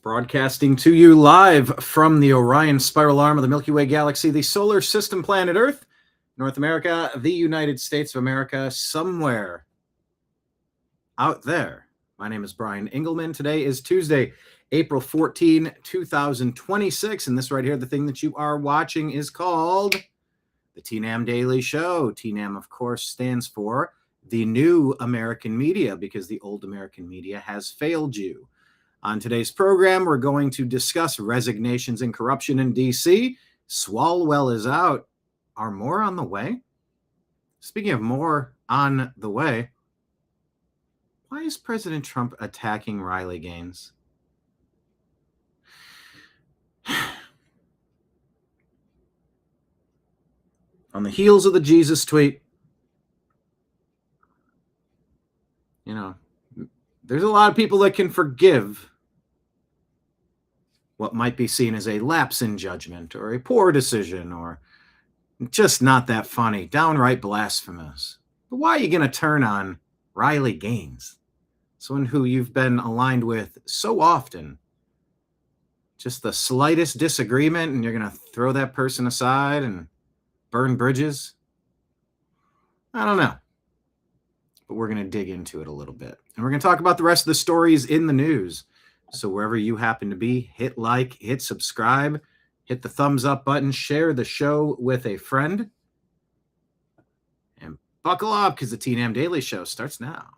Broadcasting to you live from the Orion Spiral Arm of the Milky Way Galaxy, the solar system, planet Earth, North America, the United States of America, somewhere out there. My name is Brian Engelman. Today is Tuesday, April 14, 2026, and this right here, the thing that you are watching, is called the TNAM Daily Show. TNAM, of course, stands for the new American media, because the old American media has failed you. On today's program, we're going to discuss resignations and corruption in D.C. Swalwell is out. Are more on the way? Speaking of more on the way, why is President Trump attacking Riley Gaines? On the heels of the Jesus tweet, there's a lot of people that can forgive what might be seen as a lapse in judgment or a poor decision or just not that funny, downright blasphemous. But why are you going to turn on Riley Gaines, someone who you've been aligned with so often? Just the slightest disagreement and you're going to throw that person aside and burn bridges? I don't know. But we're going to dig into it a little bit. And we're going to talk about the rest of the stories in the news. So wherever you happen to be, hit like, hit subscribe, hit the thumbs up button, share the show with a friend, and buckle up because the TNAM Daily Show starts now.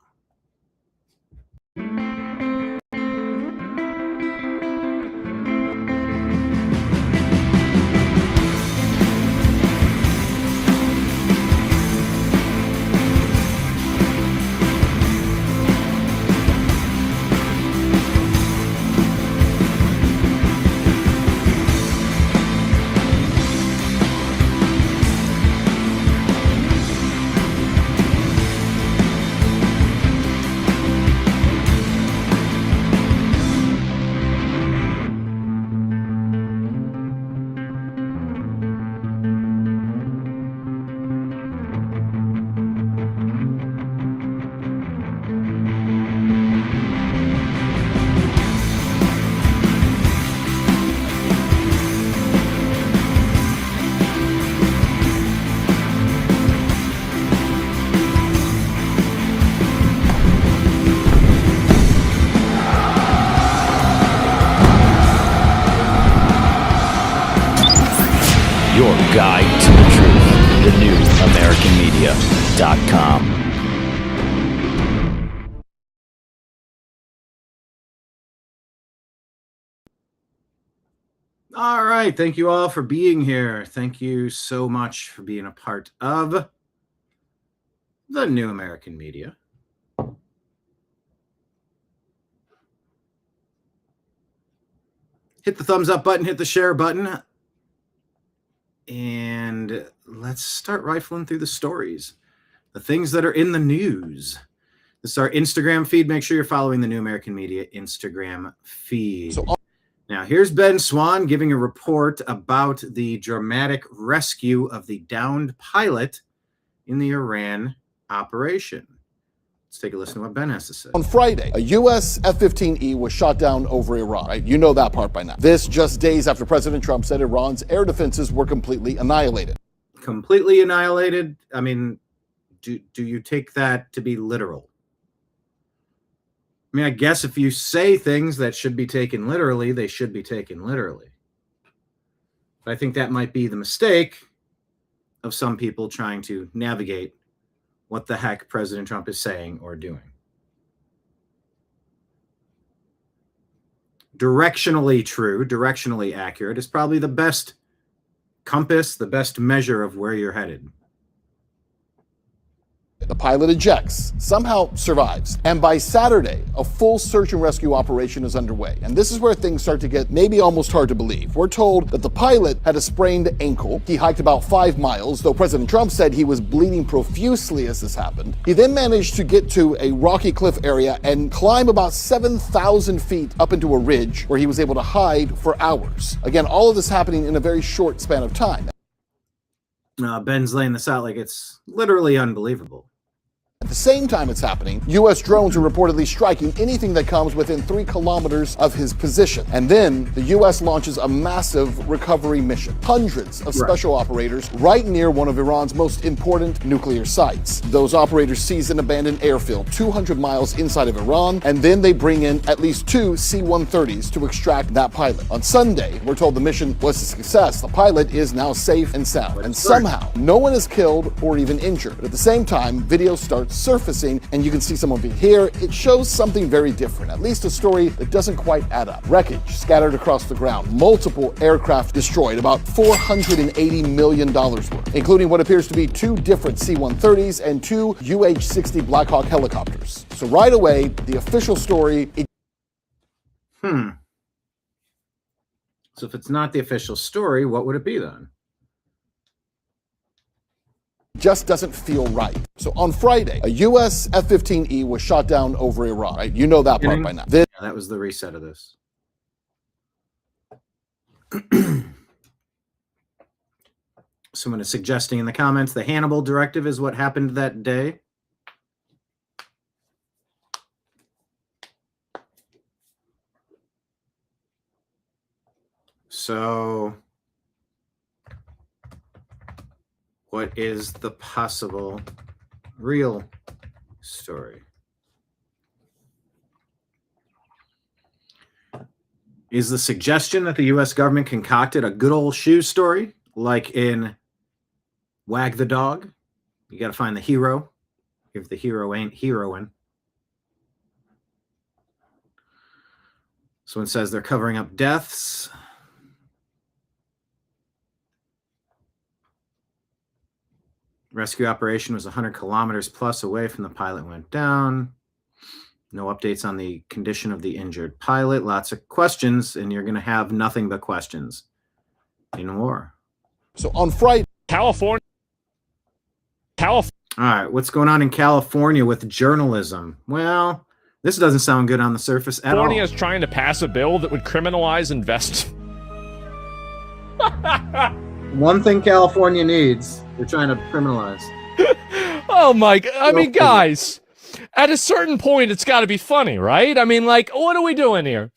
Guide to the Truth, thenewamericanmedia.com. All right. Thank you all for being here. Thank you so much for being a part of the new American media. Hit the thumbs up button, hit the share button. And let's start rifling through the stories, the things that are in the news. This is our Instagram feed. Make sure you're following the New American Media Instagram feed. Now, here's Ben Swan giving a report about the dramatic rescue of the downed pilot in the Iran operation. Let's take a listen to what Ben has to say. On Friday, a U.S. F-15E was shot down over Iran, right? You know that part by now. This just days after President Trump said Iran's air defenses were completely annihilated. Completely annihilated? I mean, do you take that to be literal? I mean, I guess if you say things that should be taken literally, they should be taken literally. But I think that might be the mistake of some people trying to navigate what the heck President Trump is saying or doing. Directionally true, directionally accurate is probably the best compass, the best measure of where you're headed. The pilot ejects, somehow survives, and by Saturday, a full search and rescue operation is underway. And this is where things start to get maybe almost hard to believe. We're told that the pilot had a sprained ankle. He hiked about 5 miles, though President Trump said he was bleeding profusely as this happened. He then managed to get to a rocky cliff area and climb about 7,000 feet up into a ridge where he was able to hide for hours. Again, all of this happening in a very short span of time. Ben's laying this out like it's literally unbelievable. At the same time it's happening, U.S. drones are reportedly striking anything that comes within 3 kilometers of his position. And then the U.S. launches a massive recovery mission. Hundreds of special operators right near one of Iran's most important nuclear sites. Those operators seize an abandoned airfield 200 miles inside of Iran, and then they bring in at least 2 C-130s to extract that pilot. On Sunday, we're told the mission was a success. The pilot is now safe and sound. And somehow, no one is killed or even injured. But at the same time, video starts surfacing, and you can see someone being here. It shows something very different, at least a story that doesn't quite add up. Wreckage scattered across the ground, multiple aircraft destroyed, about $480 million worth, including what appears to be 2 different C-130s and 2 UH-60 Black Hawk helicopters. So right away, the official story... So if it's not the official story, what would it be then? Just doesn't feel right. So on Friday, a U.S. F-15E was shot down over Iran, right? You know that part by now. Yeah, that was the reset of this. Someone is suggesting in the comments the Hannibal Directive is what happened that day. So, what is the possible real story? Is the suggestion that the U.S. government concocted a good old shoe story, like in Wag the Dog? You got to find the hero, if the hero ain't heroine. Someone says they're covering up deaths. Rescue operation was 100 kilometers plus away from the pilot went down. No updates on the condition of the injured pilot. Lots of questions, and you're going to have nothing but questions in war. So on Friday, California. All right, what's going on in California with journalism? Well, this doesn't sound good on the surface at all. California is trying to pass a bill that would criminalize One thing California needs, they're trying to criminalize. Oh my God. I mean, guys, at a certain point, it's got to be funny, right? I mean, like, what are we doing here?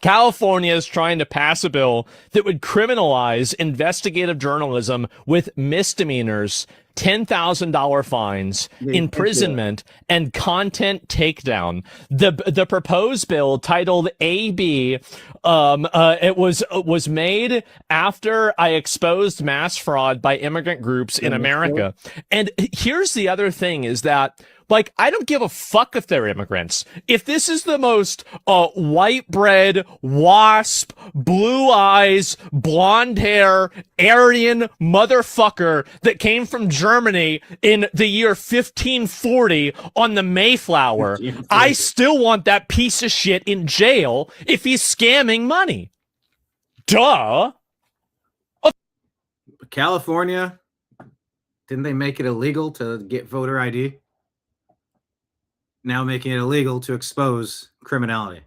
California is trying to pass a bill that would criminalize investigative journalism with misdemeanors, $10,000 fines, imprisonment, and content takedown. The proposed bill, titled AB, it was made after I exposed mass fraud by immigrant groups in America. And here's the other thing is that, like, I don't give a fuck if they're immigrants. If this is the most white bread, wasp, blue eyes, blonde hair, Aryan motherfucker that came from Germany in the year 1540 on the Mayflower, I still want that piece of shit in jail if he's scamming money. Duh. California, didn't they make it illegal to get voter ID? Now making it illegal to expose criminality.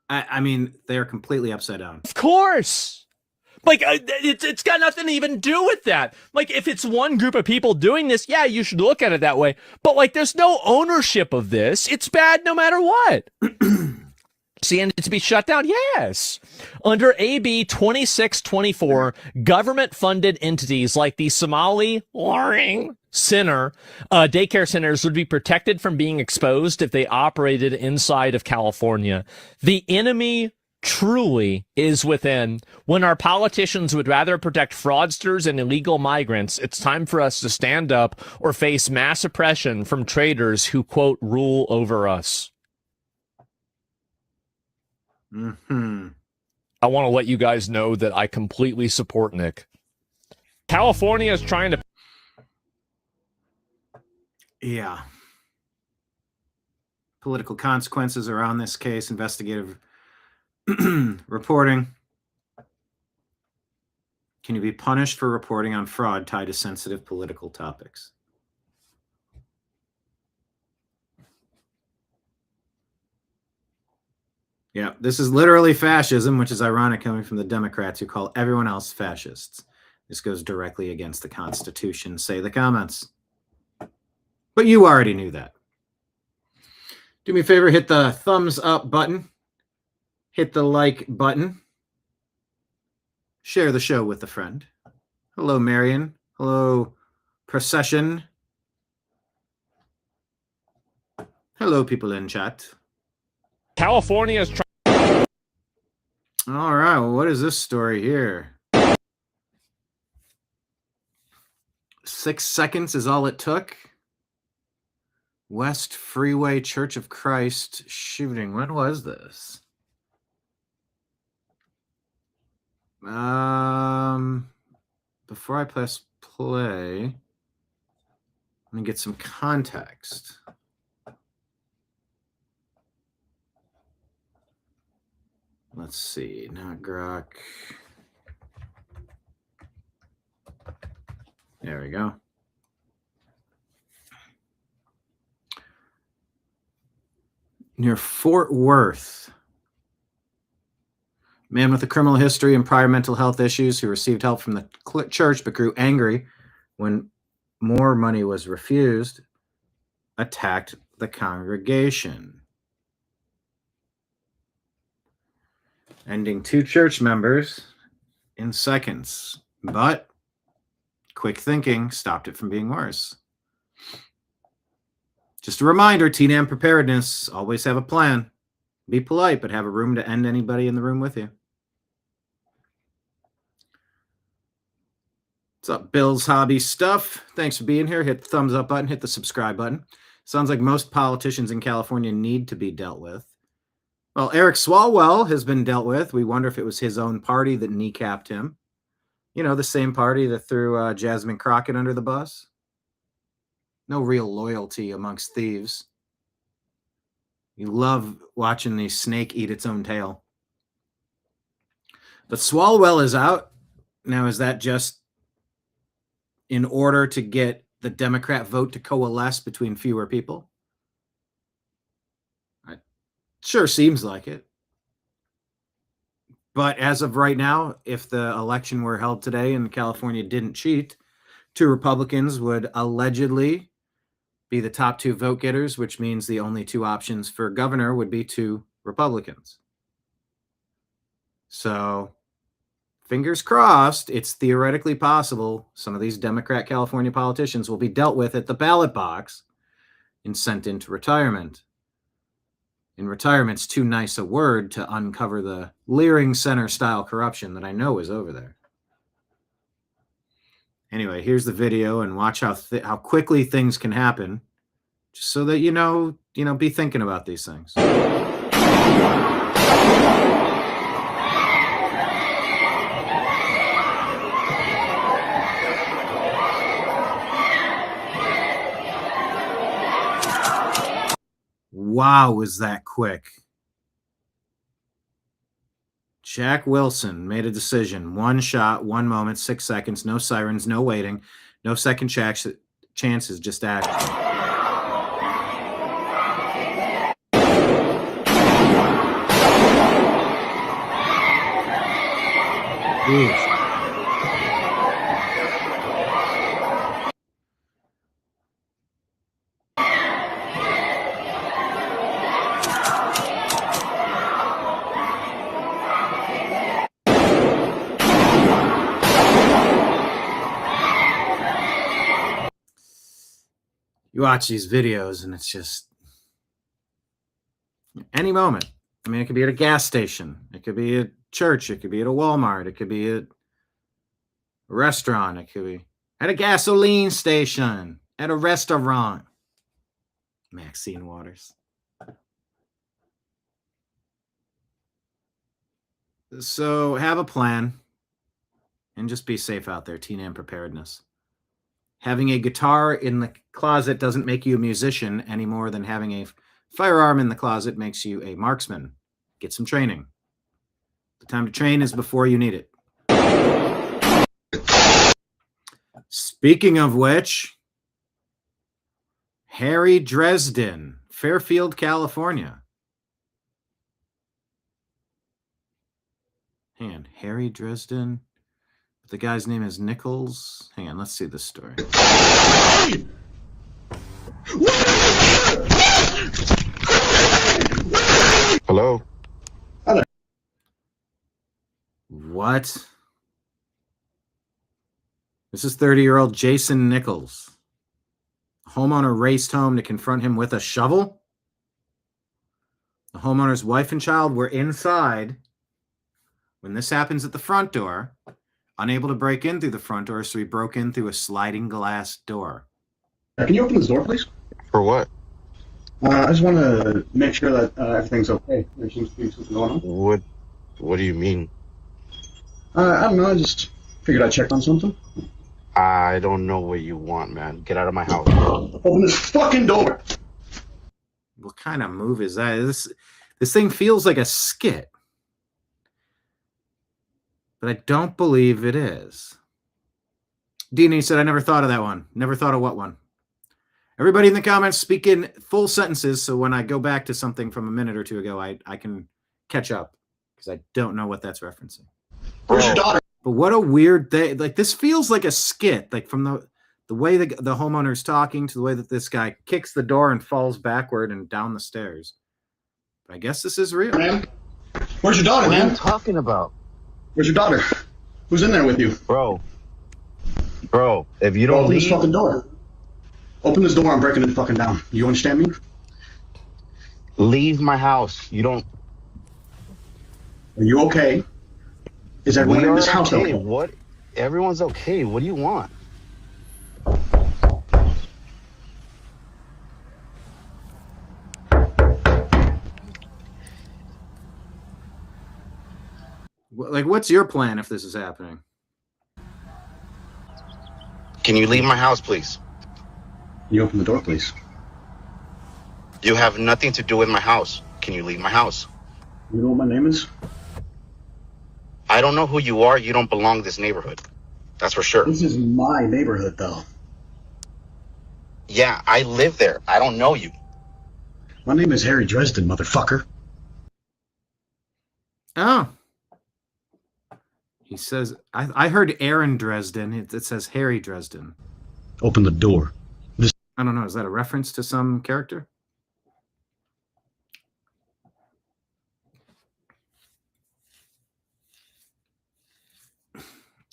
I mean, they are completely upside down. Of course. Like, it's got nothing to even do with that. Like, if it's one group of people doing this, yeah, you should look at it that way. But, like, there's no ownership of this. It's bad no matter what. And to be shut down? Yes. Under AB 2624, government-funded entities like the Somali Center, daycare centers would be protected from being exposed if they operated inside of California. The enemy truly is within. When our politicians would rather protect fraudsters and illegal migrants, it's time for us to stand up or face mass oppression from traitors who, quote, rule over us. I want to let you guys know that I completely support Nick. California is trying to... Yeah. Political consequences are on this case. Investigative reporting. Can you be punished for reporting on fraud tied to sensitive political topics? Yeah, this is literally fascism, which is ironic coming from the Democrats who call everyone else fascists. This goes directly against the Constitution. Say the comments. But you already knew that. Do me a favor, hit the thumbs up button. Hit the like button. Share the show with a friend. Hello, Marion. Hello, Procession. Hello, people in chat. California is trying. All right, well, what is this story here? 6 seconds is all it took. West Freeway Church of Christ shooting. When was this? Before I press play, let me get some context. Let's see, not Grok. There we go. Near Fort Worth. Man with a criminal history and prior mental health issues who received help from the church but grew angry when more money was refused, attacked the congregation, ending 2 church members in seconds. But quick thinking stopped it from being worse. Just a reminder, TNAM preparedness, always have a plan. Be polite, but have a room to end anybody in the room with you. What's up, Bill's Hobby Stuff? Thanks for being here. Hit the thumbs up button, hit the subscribe button. Sounds like most politicians in California need to be dealt with. Well, Eric Swalwell has been dealt with. We wonder if it was his own party that kneecapped him. You know, the same party that threw Jasmine Crockett under the bus. No real loyalty amongst thieves. You love watching the snake eat its own tail. But Swalwell is out. Now, is that just in order to get the Democrat vote to coalesce between fewer people? It sure seems like it. But as of right now, if the election were held today and California didn't cheat, 2 Republicans would allegedly be the top 2 vote getters, which means the only 2 options for governor would be 2 Republicans. So, fingers crossed, it's theoretically possible some of these Democrat California politicians will be dealt with at the ballot box and sent into retirement. And retirement's too nice a word to uncover the Leering Center-style corruption that I know is over there. Anyway, here's the video, and watch how quickly things can happen, just so that you know, be thinking about these things. Wow, was that quick? Jack Wilson made a decision. 1 shot, 1 moment, 6 seconds, no sirens, no waiting, no second chances, just act. Ooh. You watch these videos and it's just any moment. I mean, it could be at a gas station. It could be at church. It could be at a Walmart. It could be at a restaurant. It could be at a gasoline station, at a restaurant. Maxine Waters. So have a plan and just be safe out there. TNAM preparedness. Having a guitar in the closet doesn't make you a musician any more than having a firearm in the closet makes you a marksman. Get some training. The time to train is before you need it. Speaking of which, Harry Dresden, Fairfield, California. Hang on, Harry Dresden. The guy's name is Nichols. Hang on, let's see this story. Hello? What? This is 30-year-old Jason Nichols. The homeowner raced home to confront him with a shovel. The homeowner's wife and child were inside when this happens at the front door, unable to break in through the front door, so he broke in through a sliding glass door. Can you open this door, please? For what? I just want to make sure that everything's okay. There seems to be something going on. What do you mean? I don't know. I just figured I'd check on something. I don't know what you want, man. Get out of my house. Open this fucking door! What kind of move is that? This thing feels like a skit. But I don't believe it is. Dina said, I never thought of that one. Never thought of what one? Everybody in the comments speak in full sentences, so when I go back to something from a minute or two ago, I can catch up, because I don't know what that's referencing. Where's your daughter? But what a weird thing. Like, this feels like a skit, like from the way the homeowner's talking to the way that this guy kicks the door and falls backward and down the stairs. But I guess this is real. Man? Where's your daughter, What are man? you talking about? Where's your daughter? Who's in there with you? Bro, if you don't Open this leave, fucking door. Open this door, I'm breaking it fucking down. You understand me? leave my house. You don't. Are you okay? Is everyone We in are this house okay. okay? What? Everyone's okay. What do you want? Like, what's your plan if this is happening? Can you leave my house, please? You open the door, please. You have nothing to do with my house. Can you leave my house? You know what my name is? I don't know who you are. You don't belong to this neighborhood. That's for sure. This is my neighborhood, though. Yeah, I live there. I don't know you. My name is Harry Dresden, motherfucker. Oh. He says, I heard Aaron Dresden. It says Harry Dresden. Open the door. I don't know. Is that a reference to some character?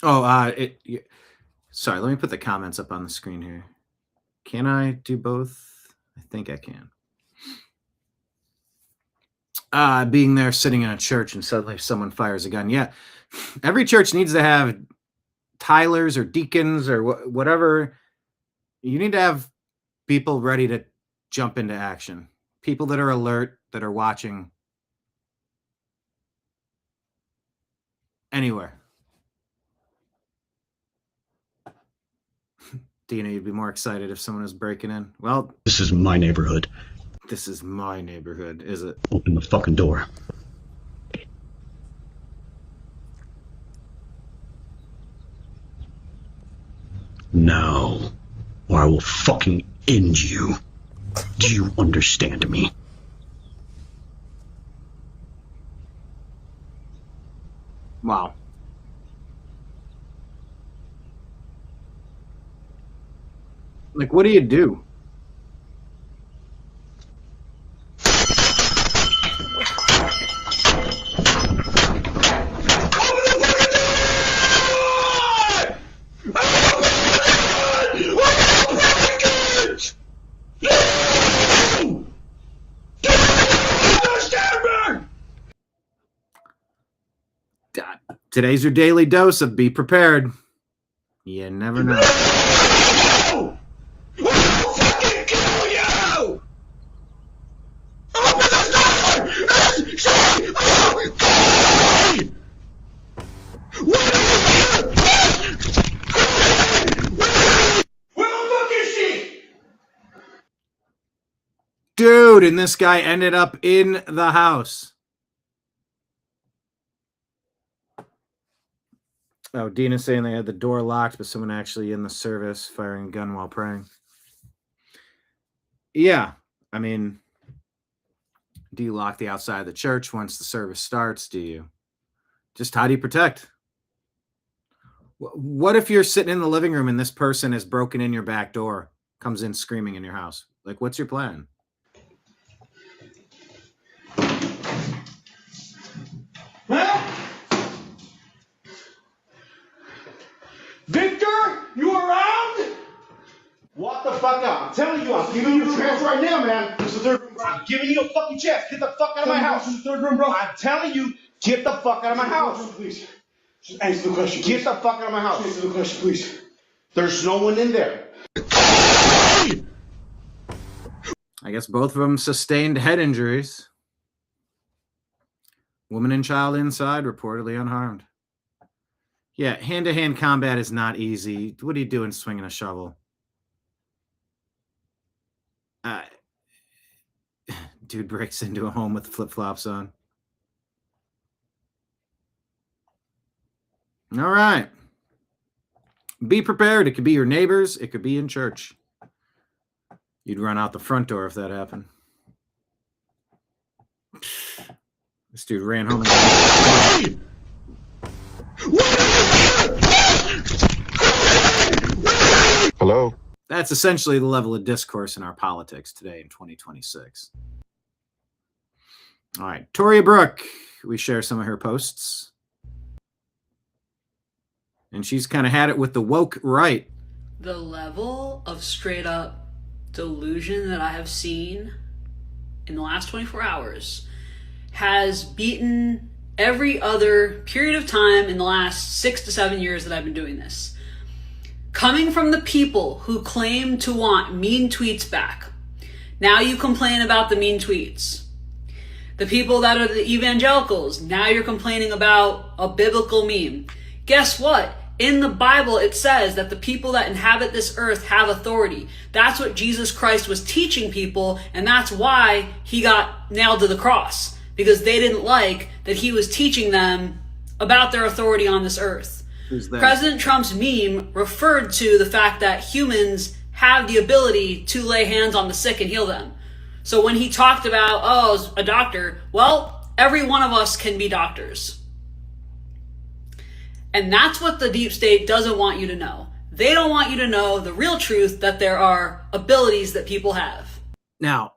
Oh, sorry, let me put the comments up on the screen here. Can I do both? I think I can. Being there sitting in a church and suddenly someone fires a gun. Yeah, every church needs to have Tylers or deacons or whatever. You need to have people ready to jump into action. People that are alert, that are watching anywhere. Dina, you'd be more excited if someone was breaking in. Well, This is my neighborhood. this is my neighborhood, is it? Open the fucking door. Now, or I will fucking end you. Do you understand me? Wow. Like, what do you do? Today's your daily dose of be prepared. You never know. Fucking kill you! Open the Dude, and this guy ended up in the house. Oh, Dina's saying they had the door locked, but someone actually in the service firing a gun while praying. Yeah, I mean, do you lock the outside of the church once the service starts? Do you? Just how do you protect? What if you're sitting in the living room and this person has broken in your back door, comes in screaming in your house? Like, what's your plan? Victor, you around? Walk the fuck out. I'm telling you, I'm giving you a chance right now, man. This is the third room, bro. I'm giving you a fucking chance. Get the fuck out of my house. This is the third room, bro. I'm telling you, get the fuck out of my house. Please. Just answer the question. Get the fuck out of my house. Answer the question, please. There's no one in there. I guess both of them sustained head injuries. Woman and child inside, reportedly unharmed. Yeah, hand-to-hand combat is not easy. What are you doing swinging a shovel? Dude breaks into a home with flip-flops on. All right. Be prepared. It could be your neighbors. It could be in church. You'd run out the front door if that happened. This dude ran home and... Hello? That's essentially the level of discourse in our politics today in 2026. All right. Toria Brooke, we share some of her posts. And she's kind of had it with the woke right. The level of straight up delusion that I have seen in the last 24 hours has beaten every other period of time in the last 6 to 7 years that I've been doing this. Coming from the people who claim to want mean tweets back. Now you complain about the mean tweets. The people that are the evangelicals, now you're complaining about a biblical meme. Guess what? In the Bible, it says that the people that inhabit this earth have authority. That's what Jesus Christ was teaching people, and that's why he got nailed to the cross. Because they didn't like that he was teaching them about their authority on this earth. Who's that? President Trump's meme referred to the fact that humans have the ability to lay hands on the sick and heal them. So when he talked about, oh, a doctor, well, every one of us can be doctors. And that's what the deep state doesn't want you to know. They don't want you to know the real truth, that there are abilities that people have. Now,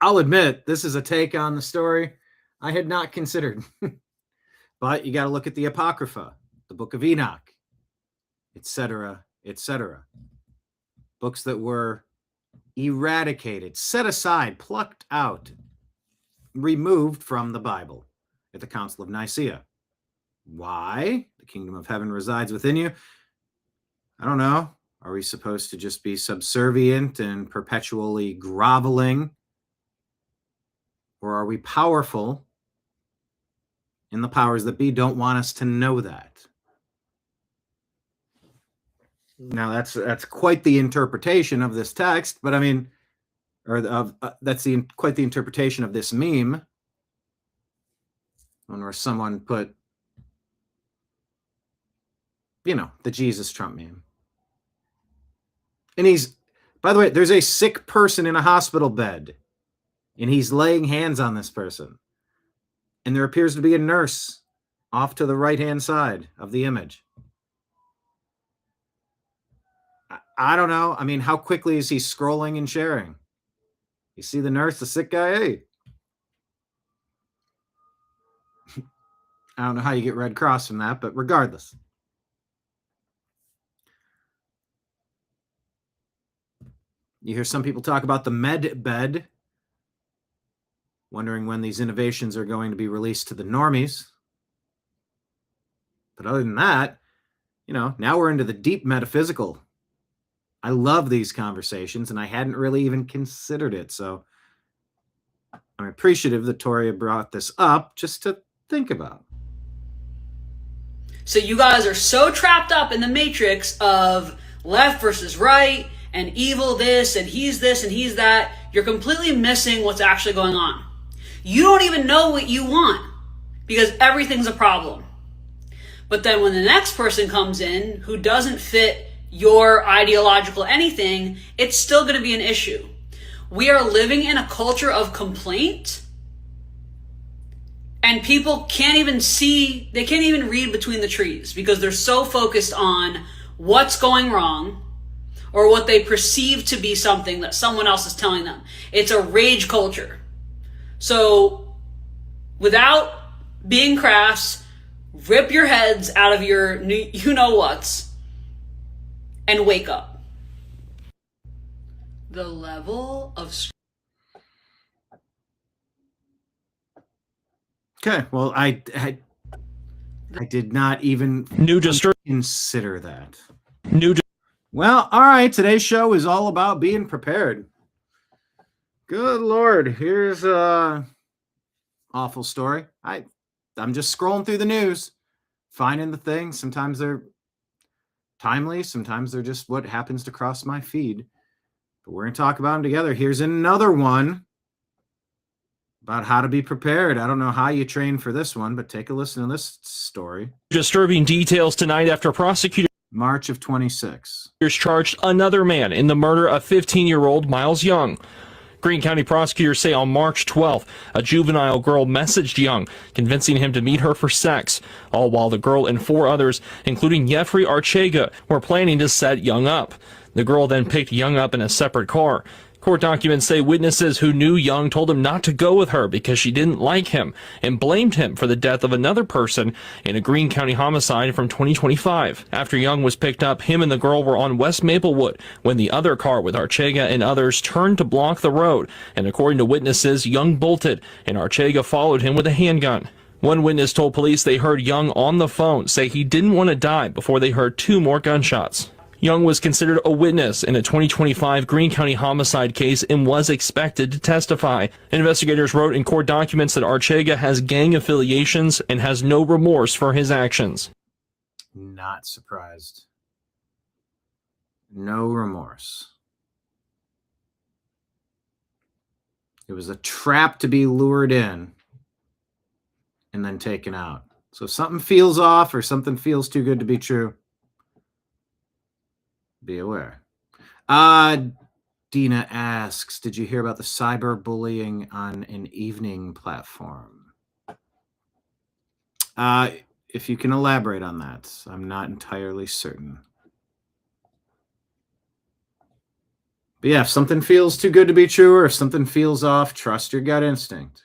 I'll admit, this is a take on the story I had not considered. But you got to look at the Apocrypha, the Book of Enoch, etc., etc. Books that were eradicated, set aside, plucked out, removed from the Bible at the Council of Nicaea. Why? The kingdom of heaven resides within you. I don't know. Are we supposed to just be subservient and perpetually groveling? Or are we powerful? And the powers that be don't want us to know that. Now that's quite the interpretation of this text, but I mean, or quite the interpretation of this meme. Where someone put, the Jesus Trump meme. And by the way, there's a sick person in a hospital bed, and he's laying hands on this person. And there appears to be a nurse off to the right-hand side of the image. I don't know. I mean, how quickly is he scrolling and sharing? You see the nurse, the sick guy? Hey. I don't know how you get Red Cross from that, but regardless. You hear some people talk about the med bed, wondering when these innovations are going to be released to the normies. But other than that, now we're into the deep metaphysical. I love these conversations, and I hadn't really even considered it. So I'm appreciative that Toria brought this up just to think about. So you guys are so trapped up in the matrix of left versus right and evil this and he's that, you're completely missing what's actually going on. You don't even know what you want because everything's a problem. But then when the next person comes in who doesn't fit your ideological anything, it's still going to be an issue. We are living in a culture of complaint, and people can't even read between the trees because they're so focused on what's going wrong, or what they perceive to be something that someone else is telling them. It's a rage culture. So without being crass, rip your heads out of your you-know-whats and wake up. The level of... Okay, well, I did not even consider that. Well, all right, today's show is all about being prepared. Good Lord, here's a awful story. I'm just scrolling through the news, finding the things. Sometimes they're timely, sometimes they're just what happens to cross my feed. But we're going to talk about them together. Here's another one about how to be prepared. I don't know how you train for this one, but take a listen to this story. Disturbing details tonight after prosecutors March of 26 charged another man in the murder of 15-year-old Miles Young. Greene County prosecutors say on March 12th, a juvenile girl messaged Young, convincing him to meet her for sex, all while the girl and 4 others, including Jeffrey Archega, were planning to set Young up. The girl then picked Young up in a separate car. Court documents say witnesses who knew Young told him not to go with her because she didn't like him and blamed him for the death of another person in a Greene County homicide from 2025. After Young was picked up, him and the girl were on West Maplewood when the other car with Archega and others turned to block the road. And according to witnesses, Young bolted and Archega followed him with a handgun. One witness told police they heard Young on the phone say he didn't want to die before they heard 2 more gunshots. Young was considered a witness in a 2025 Greene County homicide case and was expected to testify. Investigators wrote in court documents that Archega has gang affiliations and has no remorse for his actions. Not surprised. No remorse. It was a trap to be lured in and then taken out. So if something feels off or something feels too good to be true, be aware. Dina asks, did you hear about the cyberbullying on an evening platform? If you can elaborate on that, I'm not entirely certain. But yeah, if something feels too good to be true or if something feels off, trust your gut instinct.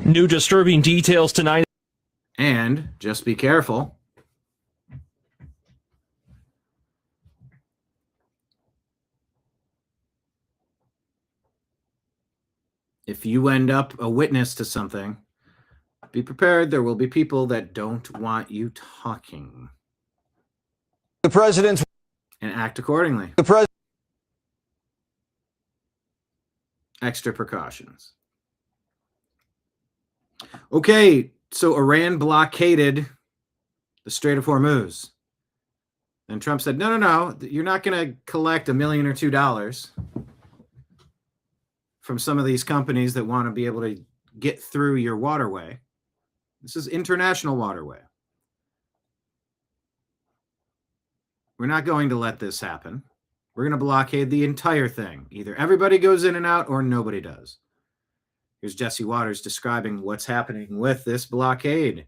New disturbing details tonight. And just be careful. If you end up a witness to something, be prepared. There will be people that don't want you talking. The president's... And act accordingly. The president... Extra precautions. Okay. So Iran blockaded the Strait of Hormuz. And Trump said, no, you're not going to collect $1 million or $2 million from some of these companies that want to be able to get through your waterway. This is international waterway. We're not going to let this happen. We're going to blockade the entire thing. Either everybody goes in and out or nobody does. Here's Jesse Waters describing what's happening with this blockade,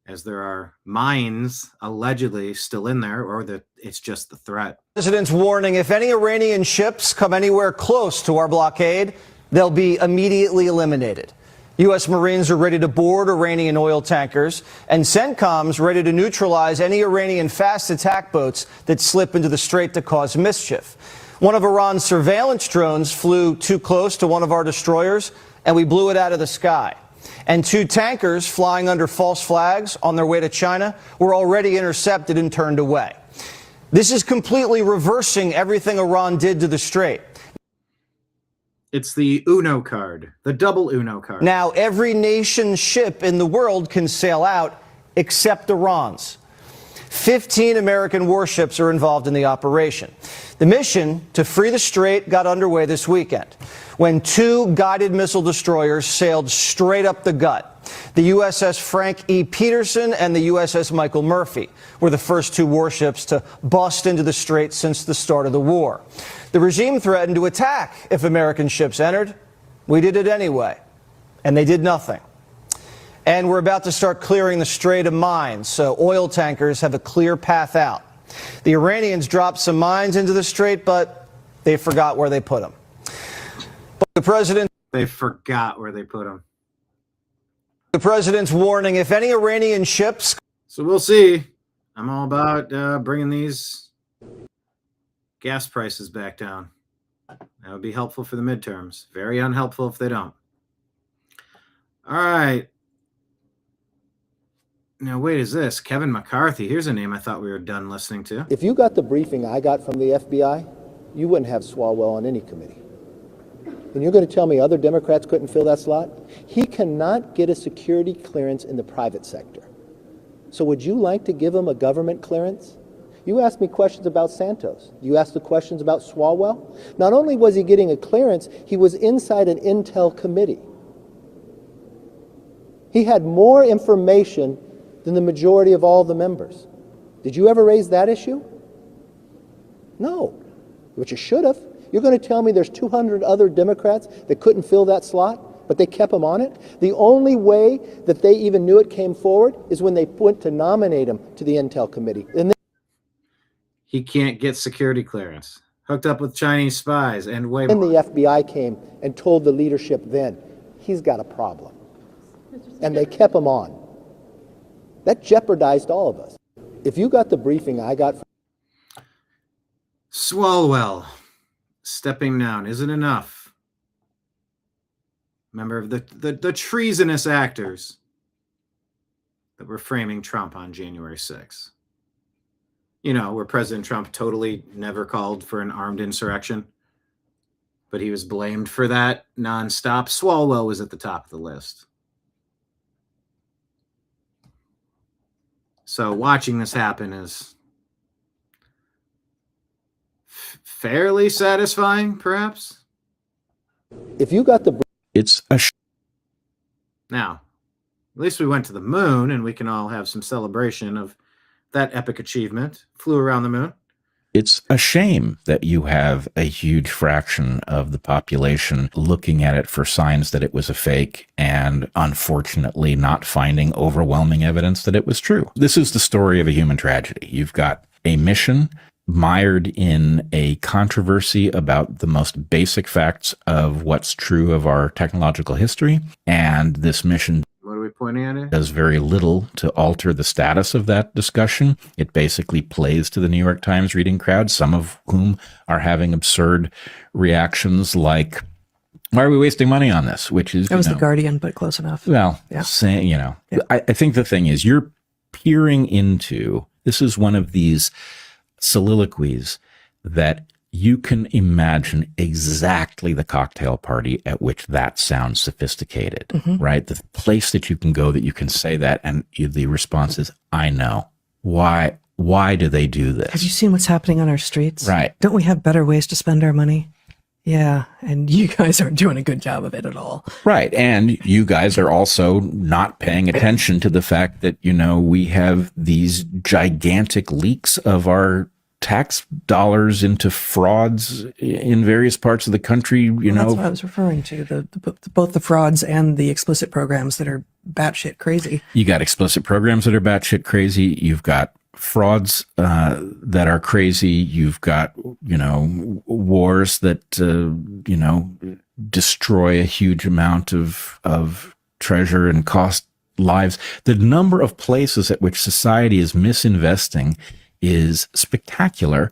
as there are mines allegedly still in there, or that it's just the threat. President's warning, if any Iranian ships come anywhere close to our blockade, they'll be immediately eliminated. U.S. Marines are ready to board Iranian oil tankers, and CENTCOM's ready to neutralize any Iranian fast attack boats that slip into the strait to cause mischief. One of Iran's surveillance drones flew too close to one of our destroyers, and we blew it out of the sky. And 2 tankers flying under false flags on their way to China were already intercepted and turned away. This is completely reversing everything Iran did to the strait. It's the Uno card, the double Uno card. Now every nation's ship in the world can sail out except Iran's. 15 American warships are involved in the operation. The mission to free the strait got underway this weekend when 2 guided missile destroyers sailed straight up the gut. The USS Frank E. Peterson and the USS Michael Murphy were the first 2 warships to bust into the strait since the start of the war. The regime threatened to attack if American ships entered. We did it anyway, and they did nothing. And we're about to start clearing the Strait of Mines, so oil tankers have a clear path out. The Iranians dropped some mines into the Strait, but they forgot where they put them. But the president... They forgot where they put them. The president's warning, if any Iranian ships... So we'll see. I'm all about bringing these gas prices back down. That would be helpful for the midterms. Very unhelpful if they don't. All right. Now, wait, is this Kevin McCarthy? Here's a name I thought we were done listening to. If you got the briefing I got from the FBI, you wouldn't have Swalwell on any committee. And you're going to tell me other Democrats couldn't fill that slot? He cannot get a security clearance in the private sector. So would you like to give him a government clearance? You asked me questions about Santos. You asked the questions about Swalwell. Not only was he getting a clearance, he was inside an intel committee. He had more information than the majority of all the members. Did you ever raise that issue? No, but you should have. You're going to tell me there's 200 other Democrats that couldn't fill that slot, but they kept him on it? The only way that they even knew it came forward is when they went to nominate him to the Intel Committee. And he can't get security clearance. Hooked up with Chinese spies and way then more. the FBI came and told the leadership then, he's got a problem. And they kept him on. That jeopardized all of us. If you got the briefing I got from Swalwell stepping down isn't enough. Member of the treasonous actors that were framing Trump on January 6th. You know, where President Trump totally never called for an armed insurrection, but he was blamed for that nonstop. Swalwell was at the top of the list. So watching this happen is fairly satisfying, perhaps. If you got the It's a Now, at least we went to the moon, and we can all have some celebration of that epic achievement. Flew around the moon. It's a shame that you have a huge fraction of the population looking at it for signs that it was a fake and unfortunately not finding overwhelming evidence that it was true. This is the story of a human tragedy. You've got a mission mired in a controversy about the most basic facts of what's true of our technological history, and this mission What are we pointing at here? does very little to alter the status of that discussion. It basically plays to the New York Times reading crowd, some of whom are having absurd reactions like, why are we wasting money on this? Which is, That was The Guardian, but close enough. well, Yeah. saying, Yeah. I think the thing is you're peering into, this is one of these soliloquies that you can imagine exactly the cocktail party at which that sounds sophisticated, right? The place that you can go that you can say that, and the response is, I know. Why do they do this? Have you seen what's happening on our streets? Right. Don't we have better ways to spend our money? Yeah, and you guys aren't doing a good job of it at all. Right. And you guys are also not paying attention to the fact that, we have these gigantic leaks of our tax dollars into frauds in various parts of the country, That's what I was referring to, both the frauds and the explicit programs that are batshit crazy. You got explicit programs that are batshit crazy. You've got frauds that are crazy. You've got, wars that, destroy a huge amount of treasure and cost lives. The number of places at which society is misinvesting is spectacular.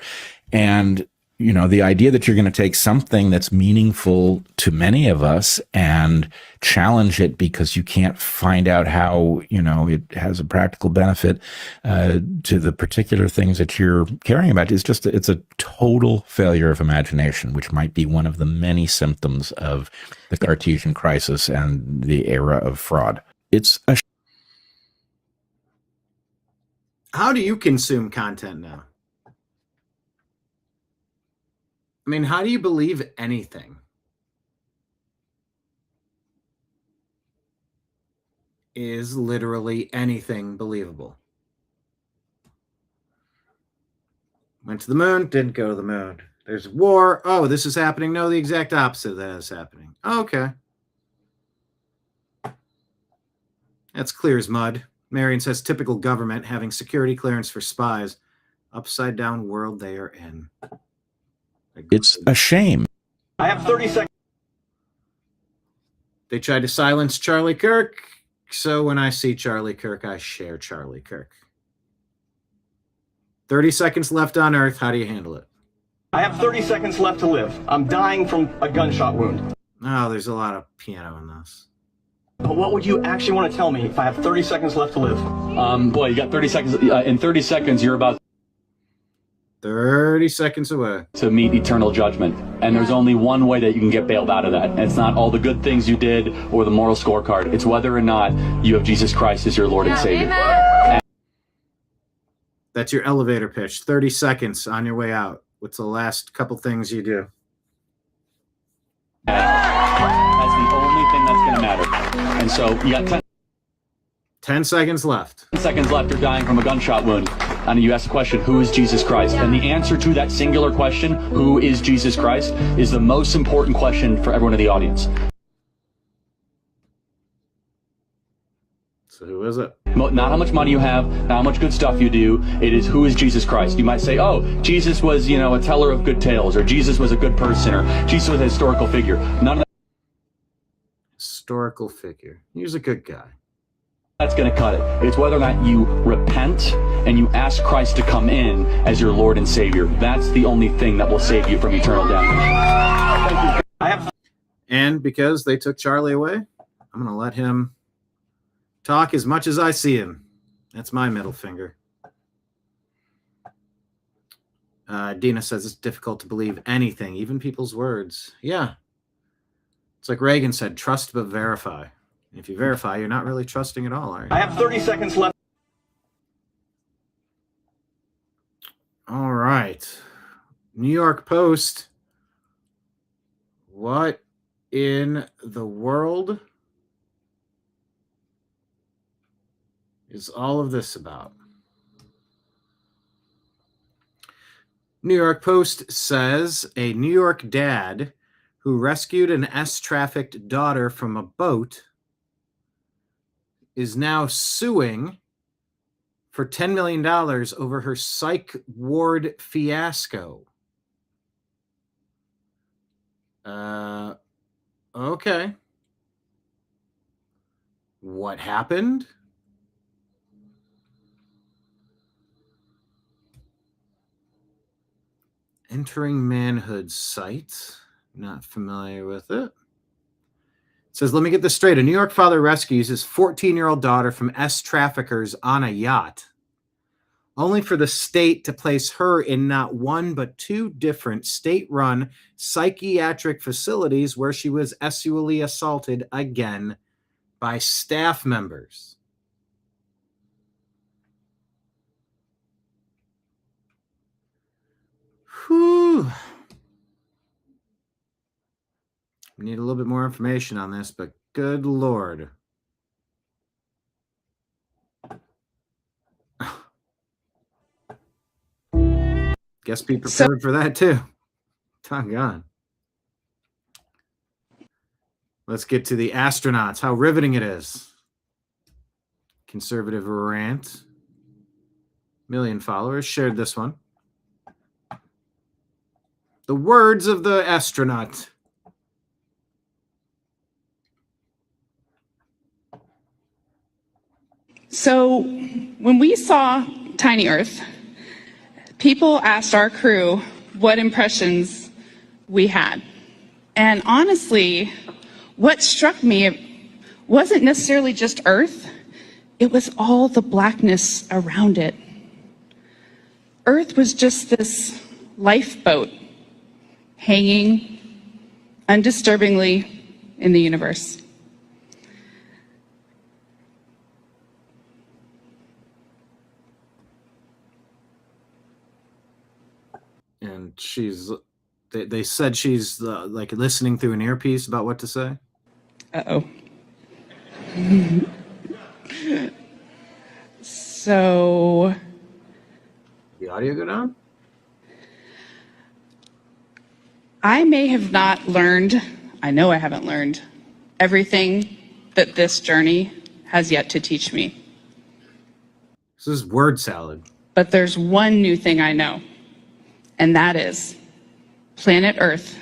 And, the idea that you're going to take something that's meaningful to many of us and challenge it because you can't find out how, it has a practical benefit to the particular things that you're caring about is just, it's a total failure of imagination, which might be one of the many symptoms of the Cartesian crisis and the era of fraud. It's a How do you consume content now? I mean, how do you believe anything? Is literally anything believable? Went to the moon, didn't go to the moon. There's war. Oh, this is happening. No, the exact opposite of that is happening. Okay. That's clear as mud. Marion says typical government having security clearance for spies. Upside down world they are in. It's a shame. I have 30 seconds. They tried to silence Charlie Kirk, so when I see Charlie Kirk, I share Charlie Kirk. 30 seconds left on Earth. How do you handle it? I have 30 seconds left to live. I'm dying from a gunshot wound. Oh, there's a lot of piano in this. But what would you actually want to tell me if I have 30 seconds left to live? Boy, you got 30 seconds. In 30 seconds, you're about 30 seconds away to meet eternal judgment. And there's only one way that you can get bailed out of that. And it's not all the good things you did or the moral scorecard. It's whether or not you have Jesus Christ as your Lord and Savior. That's your elevator pitch. 30 seconds on your way out. What's the last couple things you do? That's the only thing that's going to matter. And so you got 10 seconds left. 10 seconds left. You're dying from a gunshot wound. And you ask the question, who is Jesus Christ? And the answer to that singular question, who is Jesus Christ, is the most important question for everyone in the audience. So who is it? Not how much money you have, not how much good stuff you do. It is, who is Jesus Christ? You might say, oh, Jesus was, a teller of good tales, or Jesus was a good person, or Jesus was a historical figure. None of that. Historical figure. He was a good guy. That's going to cut it. It's whether or not you repent and you ask Christ to come in as your Lord and Savior. That's the only thing that will save you from eternal damnation. And because they took Charlie away, I'm going to let him talk as much as I see him. That's my middle finger. Dina says it's difficult to believe anything, even people's words. Yeah. It's like Reagan said, trust but verify. If you verify, you're not really trusting at all, are you? I have 30 seconds left. All right. New York Post. What in the world is all of this about? New York Post says a New York dad who rescued an S-trafficked daughter from a boat is now suing for $10 million over her psych ward fiasco. Okay. What happened? Entering manhood site. Not familiar with it. It says, let me get this straight. A New York father rescues his 14-year-old daughter from S-traffickers on a yacht, only for the state to place her in not one but two different state-run psychiatric facilities where she was sexually assaulted again by staff members. Whew. We need a little bit more information on this, but good Lord. Guess be prepared for that too. Doggone. Let's get to the astronauts. How riveting it is. Conservative rant. 1 million followers shared this one. The words of the astronaut. So when we saw Tiny Earth, people asked our crew what impressions we had. And honestly, what struck me wasn't necessarily just Earth, it was all the blackness around it. Earth was just this lifeboat hanging undisturbingly in the universe. And they said she's like listening through an earpiece about what to say. Uh-oh. So. The audio go down? I may have not learned, I know I haven't learned everything that this journey has yet to teach me. This is word salad. But there's one new thing I know, and that is planet Earth,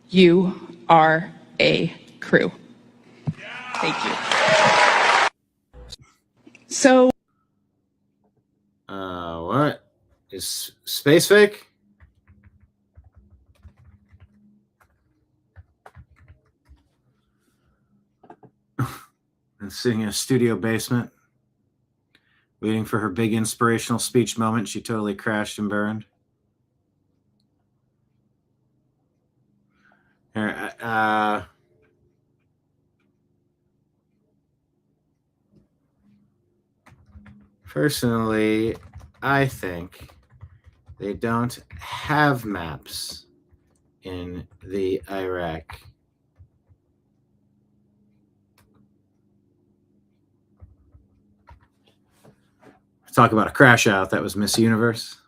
you are a crew. Thank you. So, what is space fake? And sitting in a studio basement, waiting for her big inspirational speech moment. She totally crashed and burned. Personally, I think they don't have maps in the Iraq. Talk about a crash out. That was Miss Universe.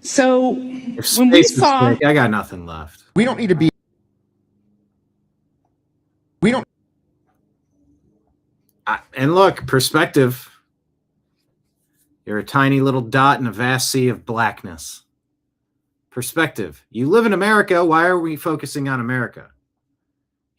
So when we saw, I got nothing left. We don't need to be. We don't. And look, perspective. You're a tiny little dot in a vast sea of blackness. Perspective. You live in America. Why are we focusing on America?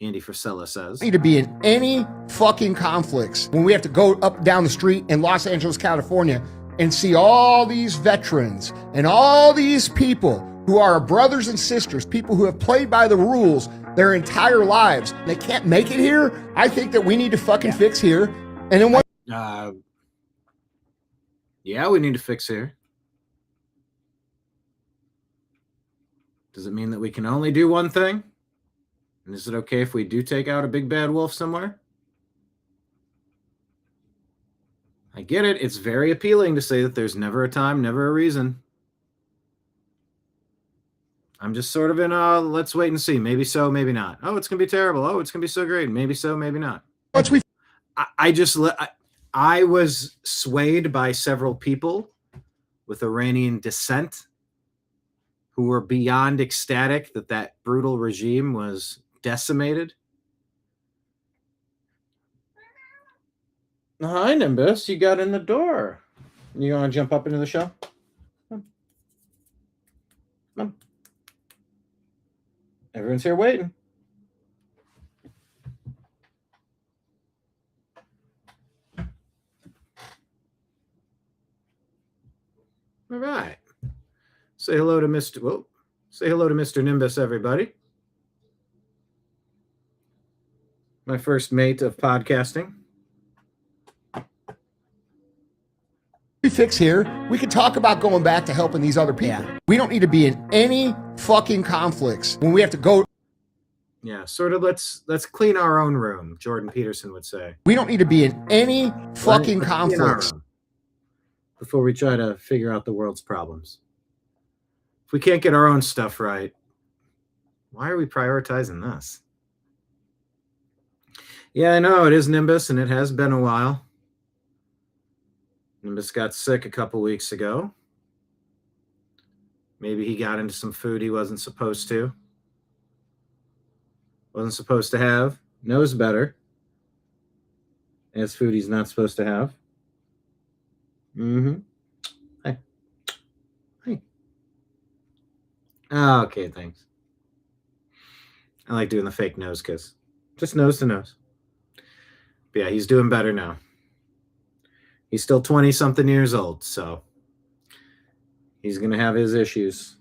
Andy Frisella says. Need to be in any fucking conflicts when we have to go up down the street in Los Angeles, California, and see all these veterans and all these people who are our brothers and sisters, people who have played by the rules their entire lives. They can't make it here. I think that we need to fucking fix here. And then what? Yeah, we need to fix here. Does it mean that we can only do one thing? And is it okay if we do take out a big bad wolf somewhere? I get it. It's very appealing to say that there's never a time, never a reason. I'm just sort of in a let's wait and see. Maybe so, maybe not. Oh, it's going to be terrible. Oh, it's going to be so great. Maybe so, maybe not. I was swayed by several people with Iranian descent who were beyond ecstatic that that brutal regime was decimated. Hi, Nimbus. You got in the door. You want to jump up into the show? Come on. Everyone's here waiting. All right. Say hello to Mr. Whoa. Say hello to Mr. Nimbus, everybody. My first mate of podcasting. We fix here. We can talk about going back to helping these other people. Yeah. We don't need to be in any fucking conflicts when we have to go. Yeah, sort of let's clean our own room, Jordan Peterson would say. We don't need to be in any fucking conflicts before we try to figure out the world's problems. If we can't get our own stuff right, why are we prioritizing this? Yeah, I know it is Nimbus, and it has been a while. Nimbus got sick a couple weeks ago. Maybe he got into some food he wasn't supposed to. Wasn't supposed to have. Knows better. Has food he's not supposed to have. Mm-hmm. Hey. Hey. Oh, okay, thanks. I like doing the fake nose kiss. Just nose to nose. But yeah, he's doing better now. He's still 20-something years old, so he's going to have his issues.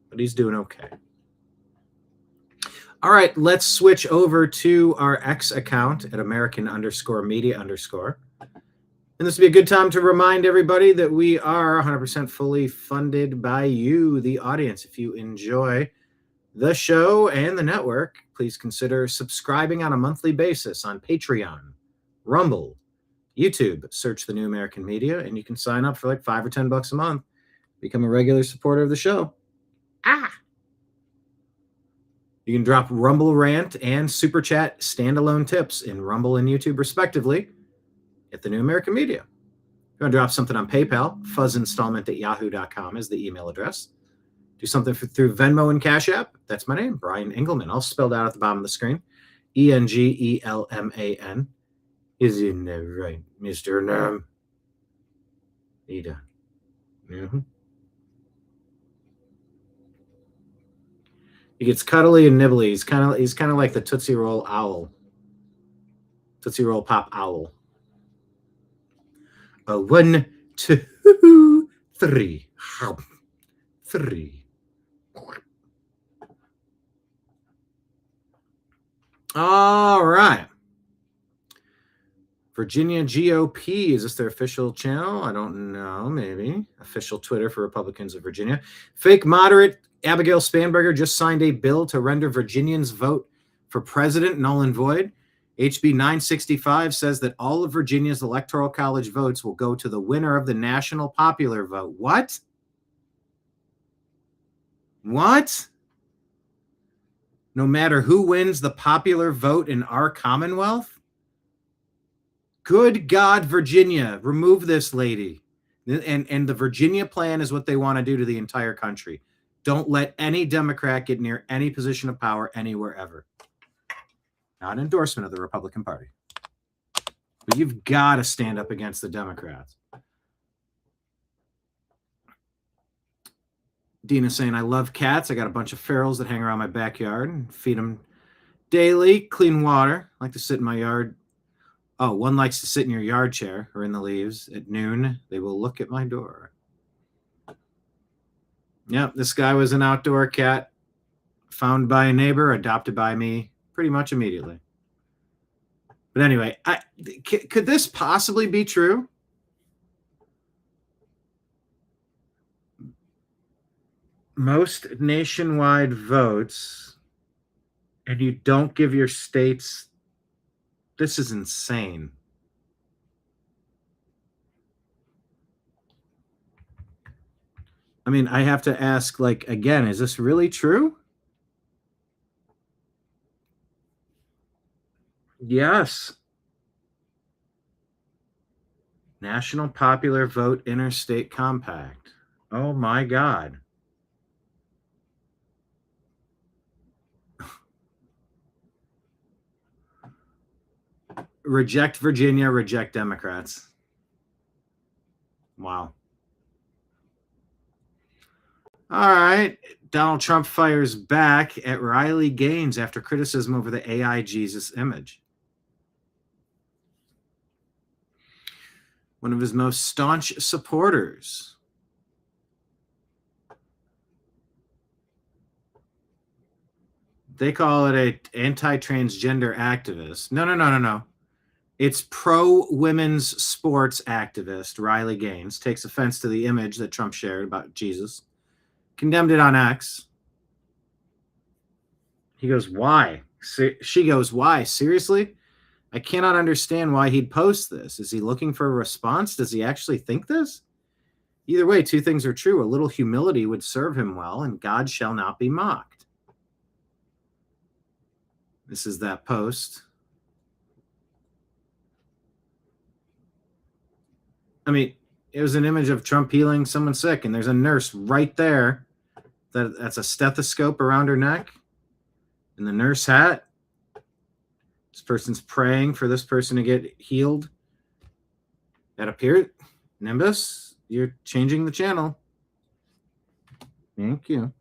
But he's doing okay. All right, let's switch over to our X account at American_media_. And this would be a good time to remind everybody that we are 100% fully funded by you, the audience. If you enjoy the show and the network, please consider subscribing on a monthly basis on Patreon, Rumble, YouTube. Search The New American Media, and you can sign up for like $5 or $10 a month. Become a regular supporter of the show. You can drop Rumble Rant and Super Chat standalone tips in Rumble and YouTube, respectively, at The New American Media. If you want to drop something on PayPal, fuzzinstallment@yahoo.com is the email address. Do something through Venmo and Cash App. That's my name, Brian Engelman. All spelled out at the bottom of the screen. ENGELMAN. Is in there, right, Mr. NAM? Ida. Mm-hmm. He gets cuddly and nibbly. He's kind of like the Tootsie Roll owl. Tootsie Roll Pop owl. 1, 2, 3. 3. All right. Virginia GOP. Is this their official channel? I don't know. Maybe. Official Twitter for Republicans of Virginia. Fake moderate Abigail Spanberger just signed a bill to render Virginians' vote for president null and void. HB 965 says that all of Virginia's electoral college votes will go to the winner of the national popular vote. What? What? No matter who wins the popular vote in our Commonwealth? Good God, Virginia, remove this lady. And the Virginia plan is what they want to do to the entire country. Don't let any Democrat get near any position of power anywhere ever. Not an endorsement of the Republican Party. But you've got to stand up against the Democrats. Dina's saying, I love cats. I got a bunch of ferals that hang around my backyard and feed them daily. Clean water. I like to sit in my yard. Oh, one likes to sit in your yard chair or in the leaves. At noon, they will look at my door. Yep, this guy was an outdoor cat found by a neighbor, adopted by me pretty much immediately. But anyway, could this possibly be true? Most nationwide votes, and you don't give your states. This is insane. I mean, I have to ask, like, again, is this really true? Yes. National Popular Vote Interstate Compact. Oh my God. Reject Virginia, reject Democrats. Wow. All right. Donald Trump fires back at Riley Gaines after criticism over the AI Jesus image. One of his most staunch supporters. They call it an anti-transgender activist. No. It's pro-women's sports activist Riley Gaines takes offense to the image that Trump shared about Jesus. Condemned it on X. He goes, why? She goes, why? Seriously? I cannot understand why he'd post this. Is he looking for a response? Does he actually think this? Either way, two things are true. A little humility would serve him well, and God shall not be mocked. This is that post. I mean, it was an image of Trump healing someone sick, and there's a nurse right there. That's a stethoscope around her neck, and the nurse hat. This person's praying for this person to get healed. That appeared. Nimbus, you're changing the channel. Thank you.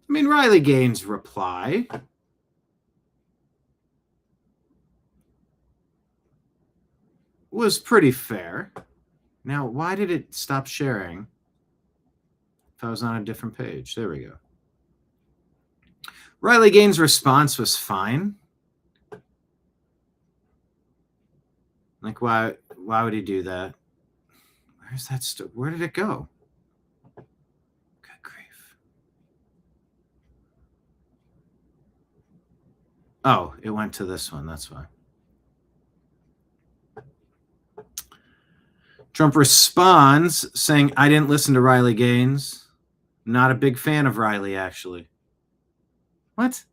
I mean, Riley Gaines' reply was pretty fair. Now, why did it stop sharing if I was on a different page? There we go. Riley Gaines' response was fine. Like, why would he do that? Where's that? Where did it go? Good grief. Oh, it went to this one. That's why. Trump responds saying, I didn't listen to Riley Gaines. Not a big fan of Riley, actually. What?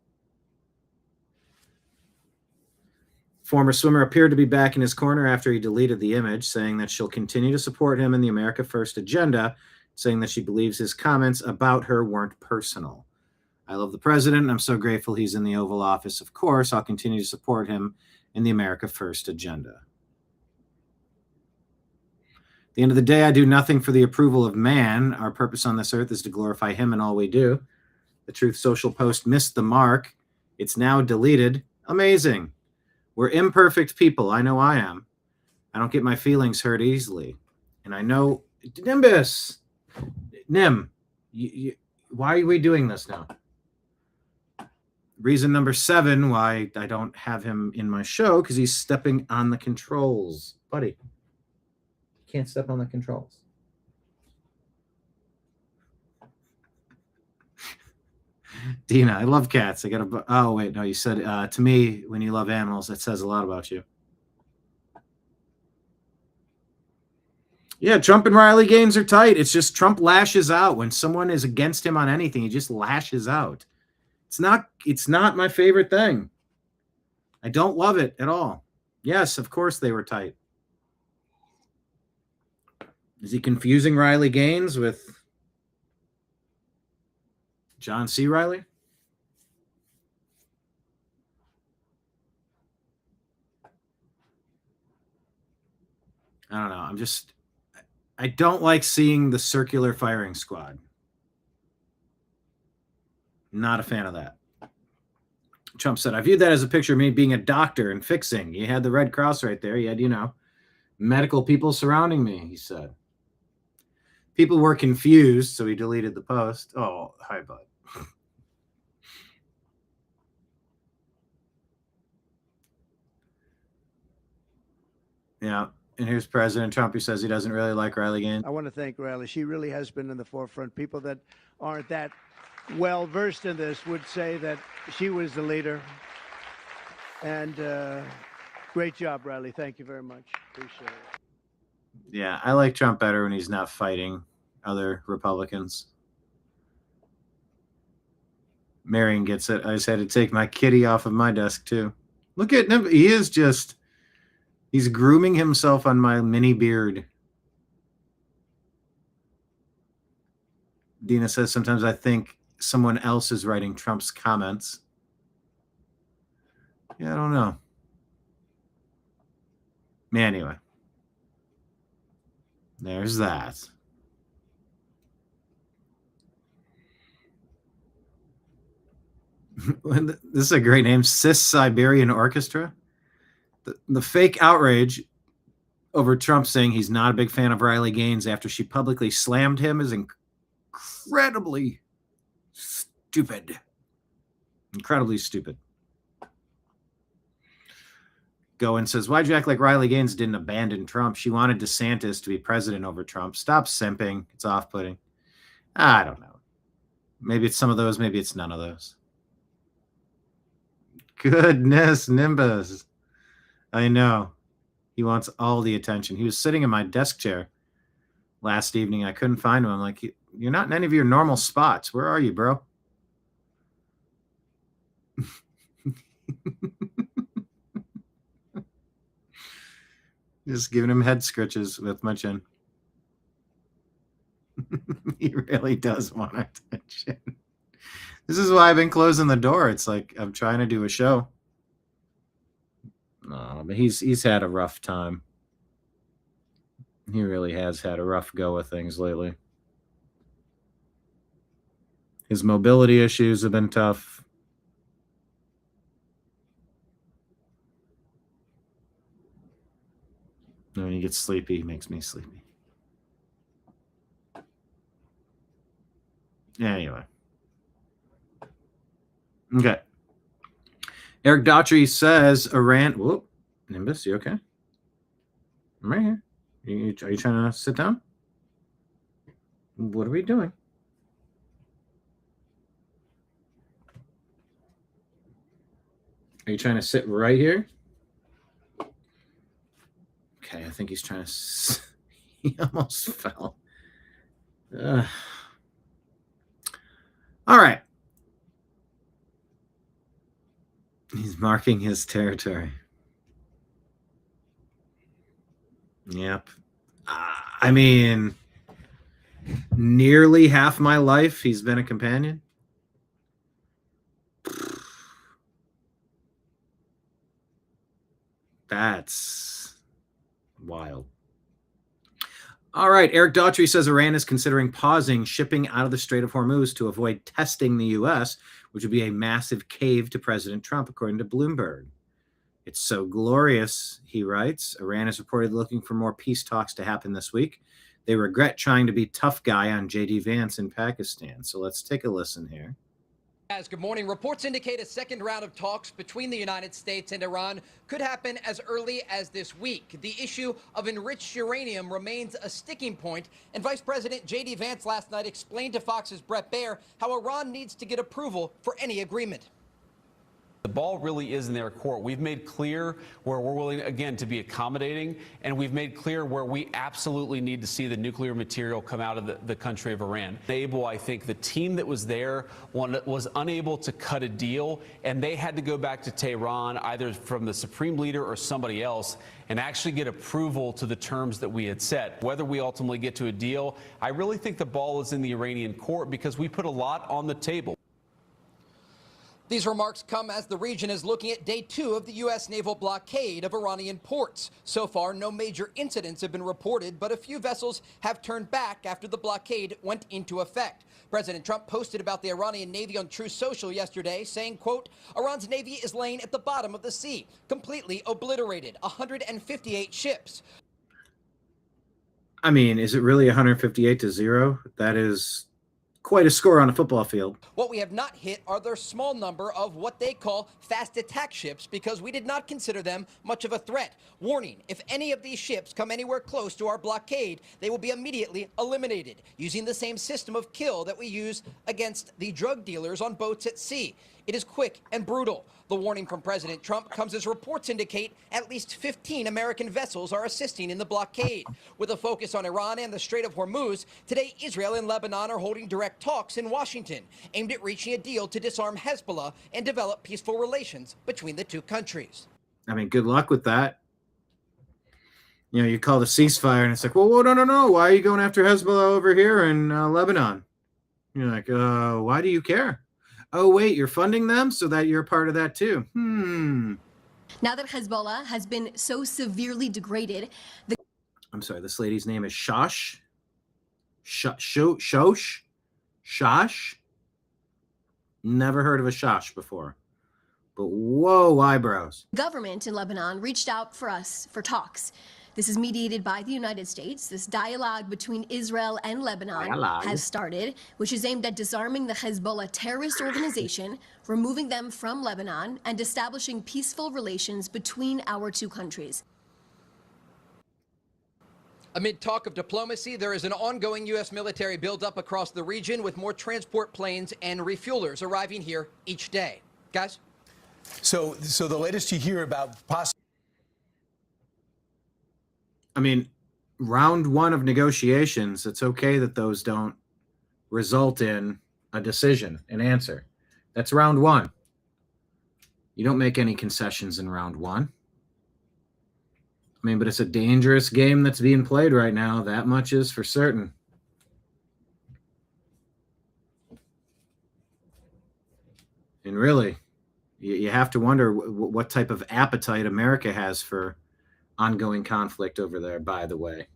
Former swimmer appeared to be back in his corner after he deleted the image, saying that she'll continue to support him in the America First agenda saying that she believes his comments about her weren't personal. I love the president, and I'm so grateful he's in the Oval Office. Of course, I'll continue to support him in the America First agenda. At the end of the day, I do nothing for the approval of man. Our purpose on this earth is to glorify him in all we do. The Truth Social post missed the mark. It's now deleted. Amazing. We're imperfect people. I know I am. I don't get my feelings hurt easily. And I know, Nimbus, Nim, why are we doing this now? Reason number 7 why I don't have him in my show, because he's stepping on the controls. Buddy, you can't step on the controls. Dina, I love cats. I got oh, wait, no, you said, to me, when you love animals, that says a lot about you. Yeah, Trump and Riley Gaines are tight. It's just Trump lashes out. When someone is against him on anything, he just lashes out. It's not my favorite thing. I don't love it at all. Yes, of course they were tight. Is he confusing Riley Gaines with John C. Riley? I don't know. I don't like seeing the circular firing squad. Not a fan of that. Trump said, I viewed that as a picture of me being a doctor and fixing. You had the Red Cross right there. You had, medical people surrounding me, he said. People were confused, so he deleted the post. Oh, hi, bud. Yeah. And here's President Trump, who says he doesn't really like Riley Gaines. I want to thank Riley. She really has been in the forefront. People that aren't that well versed in this would say that she was the leader. And great job, Riley. Thank you very much. Appreciate it. Yeah, I like Trump better when he's not fighting other Republicans. Marion gets it. I just had to take my kitty off of my desk, too. Look at him. He is just... He's grooming himself on my mini beard. Dina says, sometimes I think someone else is writing Trump's comments. Yeah, I don't know. Anyway. There's that. This is a great name. Cis Siberian Orchestra. The fake outrage over Trump saying he's not a big fan of Riley Gaines after she publicly slammed him is incredibly stupid. Incredibly stupid. Goen says, why'd you act like Riley Gaines didn't abandon Trump? She wanted DeSantis to be president over Trump. Stop simping. It's off-putting. I don't know. Maybe it's some of those. Maybe it's none of those. Goodness, Nimbus. I know. He wants all the attention. He was sitting in my desk chair last evening. I couldn't find him. I'm like, you're not in any of your normal spots. Where are you, bro? Just giving him head scratches with my chin. He really does want attention. This is why I've been closing the door. It's like I'm trying to do a show. No, but he's had a rough time. He really has had a rough go of things lately. His mobility issues have been tough. And when he gets sleepy, he makes me sleepy. Anyway. Okay. Eric Daughtry says Iran. Whoop, Nimbus, you okay? I'm right here. Are you trying to sit down? What are we doing? Are you trying to sit right here? Okay, I think he's trying to. He almost fell. All right. He's marking his territory. Yep. I mean, nearly half my life he's been a companion. That's wild. All right. Eric Daughtry says Iran is considering pausing shipping out of the Strait of Hormuz to avoid testing the U.S., which would be a massive cave to President Trump, according to Bloomberg. It's so glorious, he writes. Iran is reportedly looking for more peace talks to happen this week. They regret trying to be tough guy on J.D. Vance in Pakistan. So let's take a listen here. Good morning. Reports indicate a second round of talks between the United States and Iran could happen as early as this week. The issue of enriched uranium remains a sticking point, and Vice President J.D. Vance last night explained to Fox's Brett Baier how Iran needs to get approval for any agreement. The ball really is in their court. We've made clear where we're willing, again, to be accommodating, and we've made clear where we absolutely need to see the nuclear material come out of the country of Iran. I think the team that was there was unable to cut a deal, and they had to go back to Tehran, either from the supreme leader or somebody else, and actually get approval to the terms that we had set. Whether we ultimately get to a deal, I really think the ball is in the Iranian court because we put a lot on the table. These remarks come as the region is looking at day 2 of the U.S. naval blockade of Iranian ports. So far, no major incidents have been reported, but a few vessels have turned back after the blockade went into effect. President Trump posted about the Iranian Navy on Truth Social yesterday, saying, quote, Iran's Navy is laying at the bottom of the sea, completely obliterated, 158 ships. I mean, is it really 158-0? That is quite a score on a football field. What we have not hit are their small number of what they call fast attack ships because we did not consider them much of a threat. Warning, if any of these ships come anywhere close to our blockade, they will be immediately eliminated using the same system of kill that we use against the drug dealers on boats at sea. It is quick and brutal. The warning from President Trump comes as reports indicate at least 15 American vessels are assisting in the blockade. With a focus on Iran and the Strait of Hormuz, today Israel and Lebanon are holding direct talks in Washington, aimed at reaching a deal to disarm Hezbollah and develop peaceful relations between the two countries. I mean, good luck with that. You know, you call the ceasefire and it's like, well, no. Why are you going after Hezbollah over here in Lebanon? You're like, why do you care? Oh, wait, you're funding them so that you're part of that too. Now that Hezbollah has been so severely degraded, I'm sorry, this lady's name is Shosh? Shosh? Shosh? Never heard of a Shosh before. But whoa, eyebrows. the government in Lebanon reached out for us for talks. This is mediated by the United States. This dialogue between Israel and Lebanon has started, which is aimed at disarming the Hezbollah terrorist organization, removing them from Lebanon, and establishing peaceful relations between our two countries. Amid talk of diplomacy, there is an ongoing U.S. military buildup across the region with more transport planes and refuelers arriving here each day. Guys? So the latest you hear about I mean, round one of negotiations, it's okay that those don't result in a decision, an answer. That's round one. You don't make any concessions in round one. I mean, but it's a dangerous game that's being played right now. That much is for certain. And really, you have to wonder what type of appetite America has for ongoing conflict over there, by the way.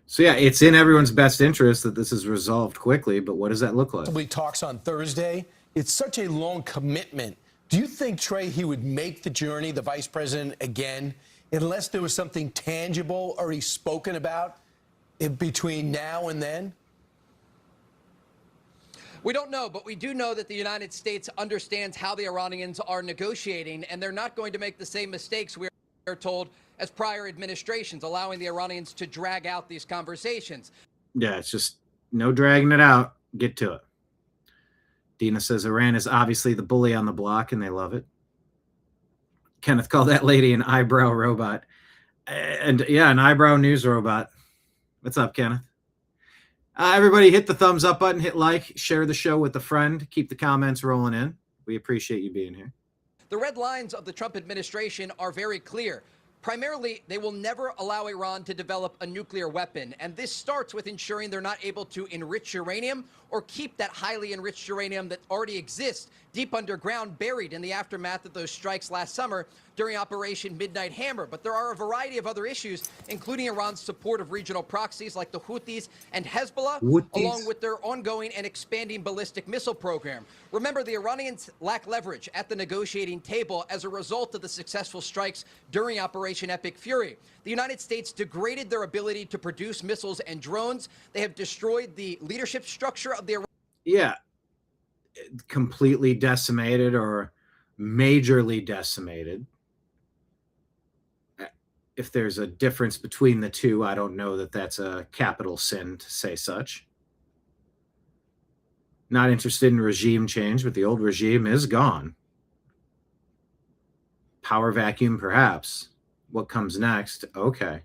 So yeah, it's in everyone's best interest that this is resolved quickly, but what does that look like? Talks on Thursday. It's such a long commitment. Do you think, Trey, he would make the journey, the vice president, again, unless there was something tangible already spoken about in between now and then? We don't know, but we do know that the United States understands how the Iranians are negotiating, and they're not going to make the same mistakes we are told as prior administrations, allowing the Iranians to drag out these conversations. Yeah, it's just no dragging it out. Get to it. Dina says Iran is obviously the bully on the block, and they love it. Kenneth called that lady an eyebrow robot. And yeah, an eyebrow news robot. What's up, Kenneth? Everybody hit the thumbs up button, hit like, share the show with a friend. Keep the comments rolling in. We appreciate you being here. The red lines of the Trump administration are very clear. Primarily, they will never allow Iran to develop a nuclear weapon, and this starts with ensuring they're not able to enrich uranium or keep that highly enriched uranium that already exists deep underground, buried in the aftermath of those strikes last summer during Operation Midnight Hammer. But there are a variety of other issues, including Iran's support of regional proxies like the Houthis and Hezbollah, along with their ongoing and expanding ballistic missile program. Remember, the Iranians lack leverage at the negotiating table as a result of the successful strikes during Operation Epic Fury. The United States degraded their ability to produce missiles and drones. They have destroyed the leadership structure of the completely decimated or majorly decimated. If there's a difference between the two, I don't know that that's a capital sin to say such. Not interested in regime change, but the old regime is gone. Power vacuum, perhaps. What comes next? Okay.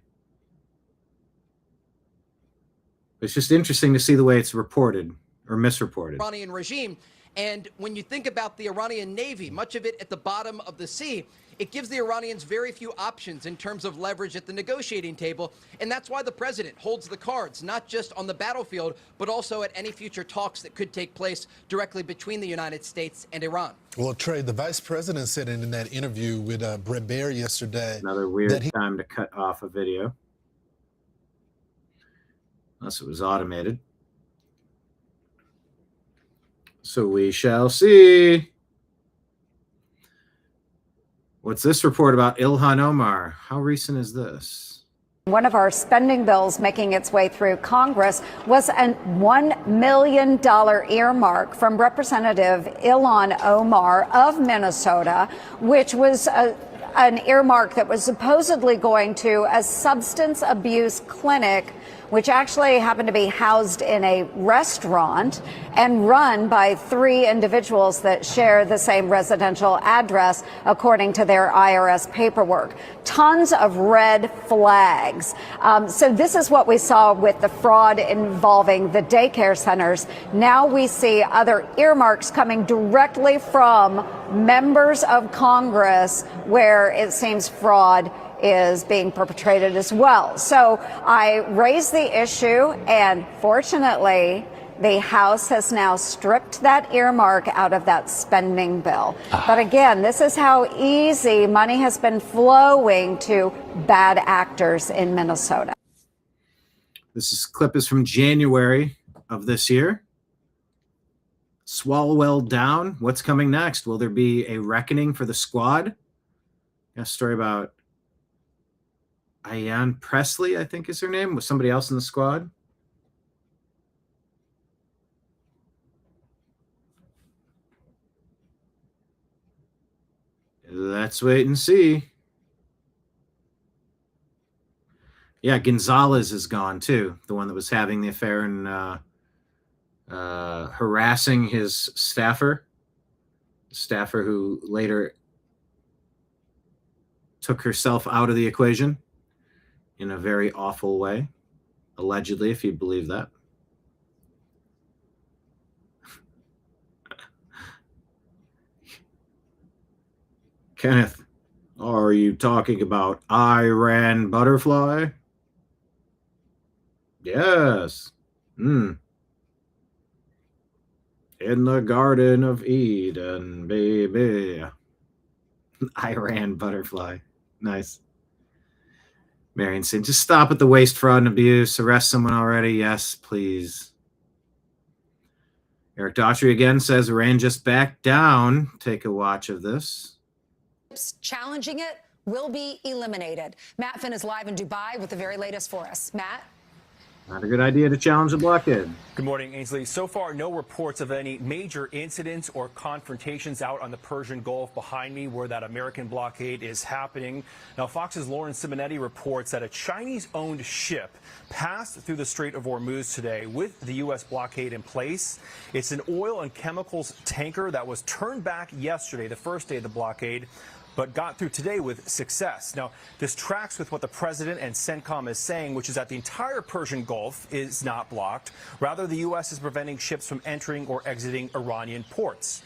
It's just interesting to see the way it's reported or misreported. Iranian regime. And when you think about the Iranian Navy, much of it at the bottom of the sea, it gives the Iranians very few options in terms of leverage at the negotiating table. And that's why the president holds the cards, not just on the battlefield, but also at any future talks that could take place directly between the United States and Iran. Well, Trey, the vice president said in that interview with Brett Baer yesterday. Another weird time to cut off a video. Unless it was automated. So we shall see. What's this report about Ilhan Omar? How recent is this? One of our spending bills making its way through Congress was a $1 million earmark from Representative Ilhan Omar of Minnesota, which was an earmark that was supposedly going to a substance abuse clinic, which actually happened to be housed in a restaurant and run by 3 individuals that share the same residential address, according to their IRS paperwork. Tons of red flags. So this is what we saw with the fraud involving the daycare centers. Now we see other earmarks coming directly from members of Congress where it seems fraud is being perpetrated as well. So I raised the issue, and fortunately, the House has now stripped that earmark out of that spending bill. But again, this is how easy money has been flowing to bad actors in Minnesota. This clip is from January of this year. Swalwell down. What's coming next? Will there be a reckoning for the squad? A story about Ayan Presley, I think is her name, was somebody else in the squad. Let's wait and see. Yeah, Gonzalez is gone too. The one that was having the affair and harassing his staffer who later took herself out of the equation in a very awful way, allegedly, if you believe that. Kenneth, are you talking about Iran butterfly? Yes. In the Garden of Eden, baby. Iran butterfly. Nice. Marion saying, just stop at the waste, fraud, and abuse. Arrest someone already. Yes, please. Eric Daughtry again says Iran just backed down. Take a watch of this. Challenging it will be eliminated. Matt Finn is live in Dubai with the very latest for us. Matt? Not a good idea to challenge the blockade. Good morning, Ainsley. So far, no reports of any major incidents or confrontations out on the Persian Gulf behind me where that American blockade is happening. Now, Fox's Lauren Simonetti reports that a Chinese-owned ship passed through the Strait of Hormuz today with the U.S. blockade in place. It's an oil and chemicals tanker that was turned back yesterday, the first day of the blockade, but got through today with success. Now, this tracks with what the president and CENTCOM is saying, which is that the entire Persian Gulf is not blocked. Rather, the U.S. is preventing ships from entering or exiting Iranian ports.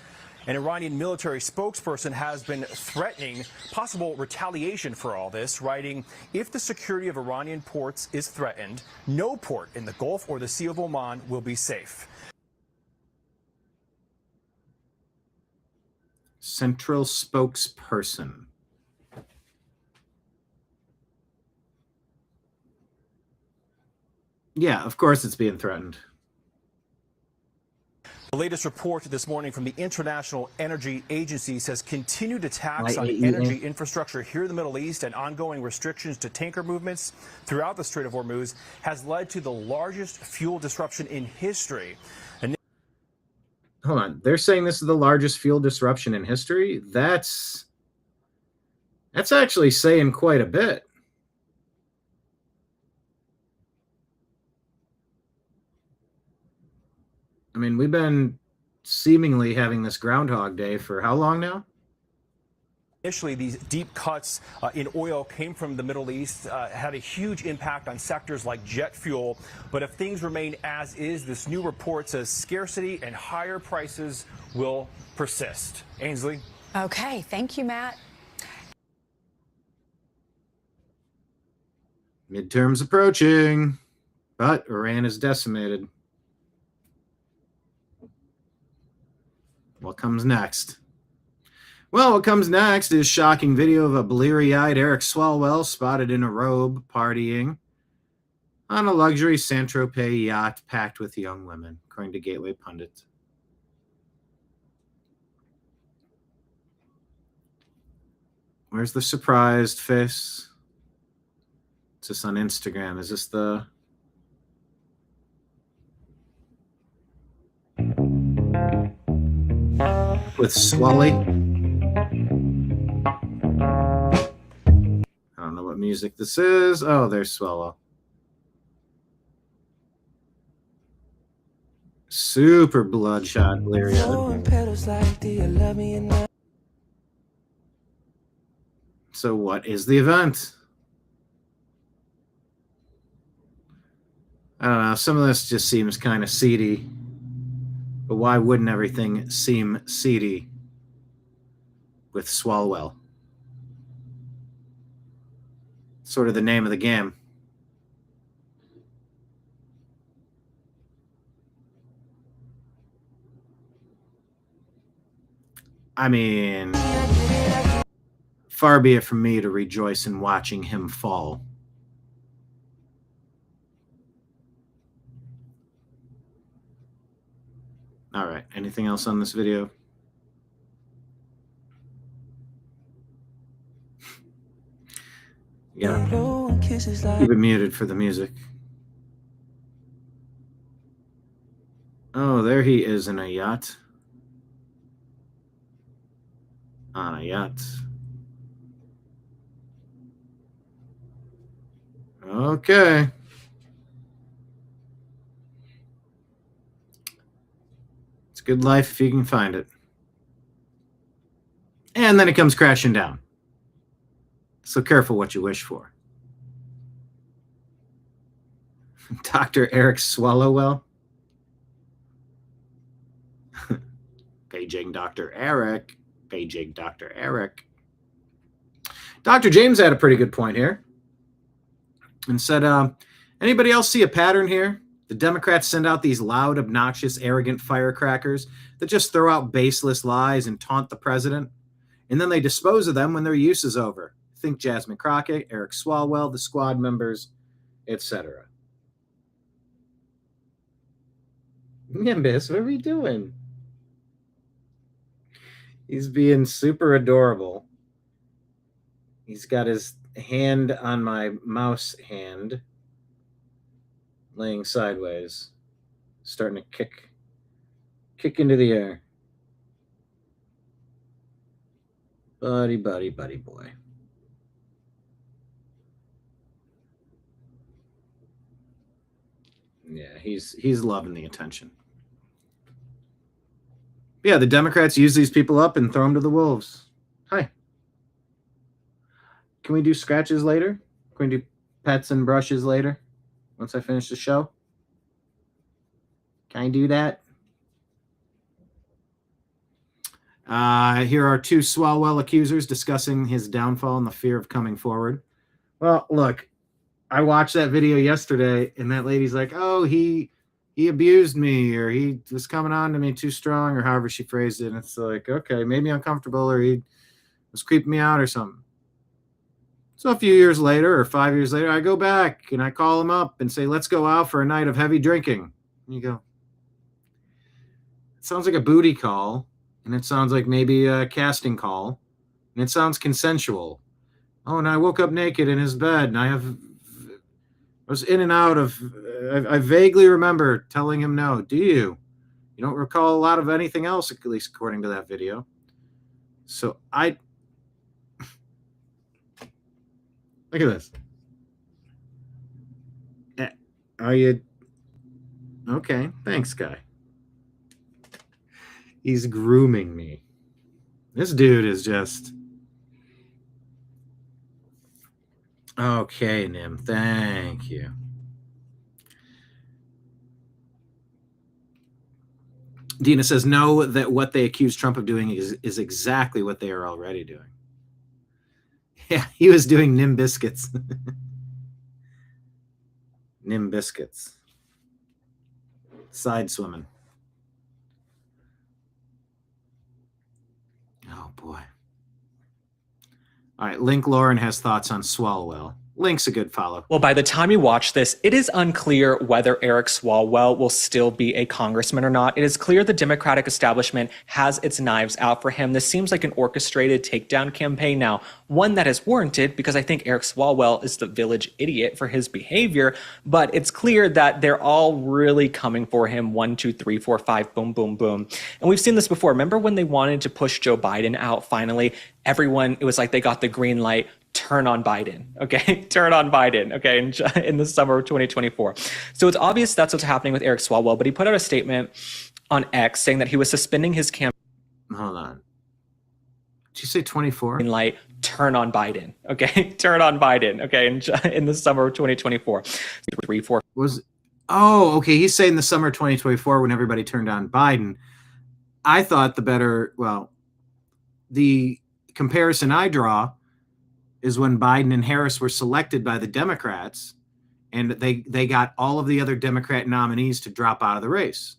An Iranian military spokesperson has been threatening possible retaliation for all this, writing, "If the security of Iranian ports is threatened, no port in the Gulf or the Sea of Oman will be safe." Central spokesperson. Yeah, of course it's being threatened. The latest report this morning from the International Energy Agency says continued attacks on energy infrastructure here in the Middle East and ongoing restrictions to tanker movements throughout the Strait of Hormuz has led to the largest fuel disruption in history. Hold on. They're saying this is the largest fuel disruption in history? That's actually saying quite a bit. I mean, we've been seemingly having this Groundhog Day for how long now? Initially, these deep cuts in oil came from the Middle East, had a huge impact on sectors like jet fuel. But if things remain as is, this new report says scarcity and higher prices will persist. Ainsley? Okay, thank you, Matt. Midterms approaching, but Iran is decimated. What comes next? Well, what comes next is shocking video of a bleary-eyed Eric Swalwell spotted in a robe partying on a luxury Saint-Tropez yacht packed with young women, according to Gateway Pundit. Where's the surprised face? Is this on Instagram? Is this the... with Swally? I don't know what music this is. Oh, there's Swallow. Super bloodshot, bleary-eyed. So what is the event? I don't know. Some of this just seems kind of seedy. But why wouldn't everything seem seedy with Swalwell? Sort of the name of the game. I mean, far be it from me to rejoice in watching him fall. All right. Anything else on this video? Yeah. Keep it muted for the music. Oh, there he is in a yacht. On a yacht. Okay. It's a good life if you can find it. And then it comes crashing down. So careful what you wish for. Dr. Eric Swalwell. Paging Dr. Eric. Paging Dr. Eric. Dr. James had a pretty good point here. And said, anybody else see a pattern here? The Democrats send out these loud, obnoxious, arrogant firecrackers that just throw out baseless lies and taunt the president. And then they dispose of them when their use is over. Think Jasmine Crockett, Eric Swalwell, the squad members, etc. Nimbus, what are we doing? He's being super adorable. He's got his hand on my mouse hand, laying sideways, starting to kick into the air. Buddy, buddy, buddy boy. Yeah, he's loving the attention. Yeah, the Democrats use these people up and throw them to the wolves. Hi. Can we do scratches later? Can we do pets and brushes later? Once I finish the show? Can I do that? Here are two Swalwell accusers discussing his downfall and the fear of coming forward. Well, look, I watched that video yesterday, and that lady's like, oh, he abused me, or he was coming on to me too strong, or however she phrased it. And it's like, okay, made me uncomfortable, or he was creeping me out or something. So a few years later, or 5 years later, I go back and I call him up and say, let's go out for a night of heavy drinking. And you go, it sounds like a booty call, and it sounds like maybe a casting call, and it sounds consensual. Oh, and I woke up naked in his bed, and I was in and out of, I vaguely remember telling him no. Do you? You don't recall a lot of anything else, at least according to that video. So look at this. Are you okay? Thanks, guy. He's grooming me. This dude is just okay, Nim. Thank you. Dina says, no, that what they accuse Trump of doing is exactly what they are already doing. Yeah, he was doing Nim biscuits. Nim biscuits. Side swimming. Oh, boy. All right, Link Lauren has thoughts on Swalwell. Link's a good follow. Well, by the time you watch this, it is unclear whether Eric Swalwell will still be a congressman or not. It is clear the Democratic establishment has its knives out for him. This seems like an orchestrated takedown campaign now, one that is warranted because I think Eric Swalwell is the village idiot for his behavior, but it's clear that they're all really coming for him. 1, 2, 3, 4, 5, boom, boom, boom. And we've seen this before. Remember when they wanted to push Joe Biden out finally? Everyone, it was like they got the green light. Turn on Biden, okay? Turn on Biden, okay, in the summer of 2024. So it's obvious that's what's happening with Eric Swalwell, but he put out a statement on X saying that he was suspending his campaign. Hold on. Did you say 24? Light, turn on Biden, okay? Turn on Biden, okay, in the summer of 2024. 3, 4. Oh, okay, he's saying the summer of 2024 when everybody turned on Biden. I thought the comparison I draw is when Biden and Harris were selected by the Democrats, and they got all of the other Democrat nominees to drop out of the race.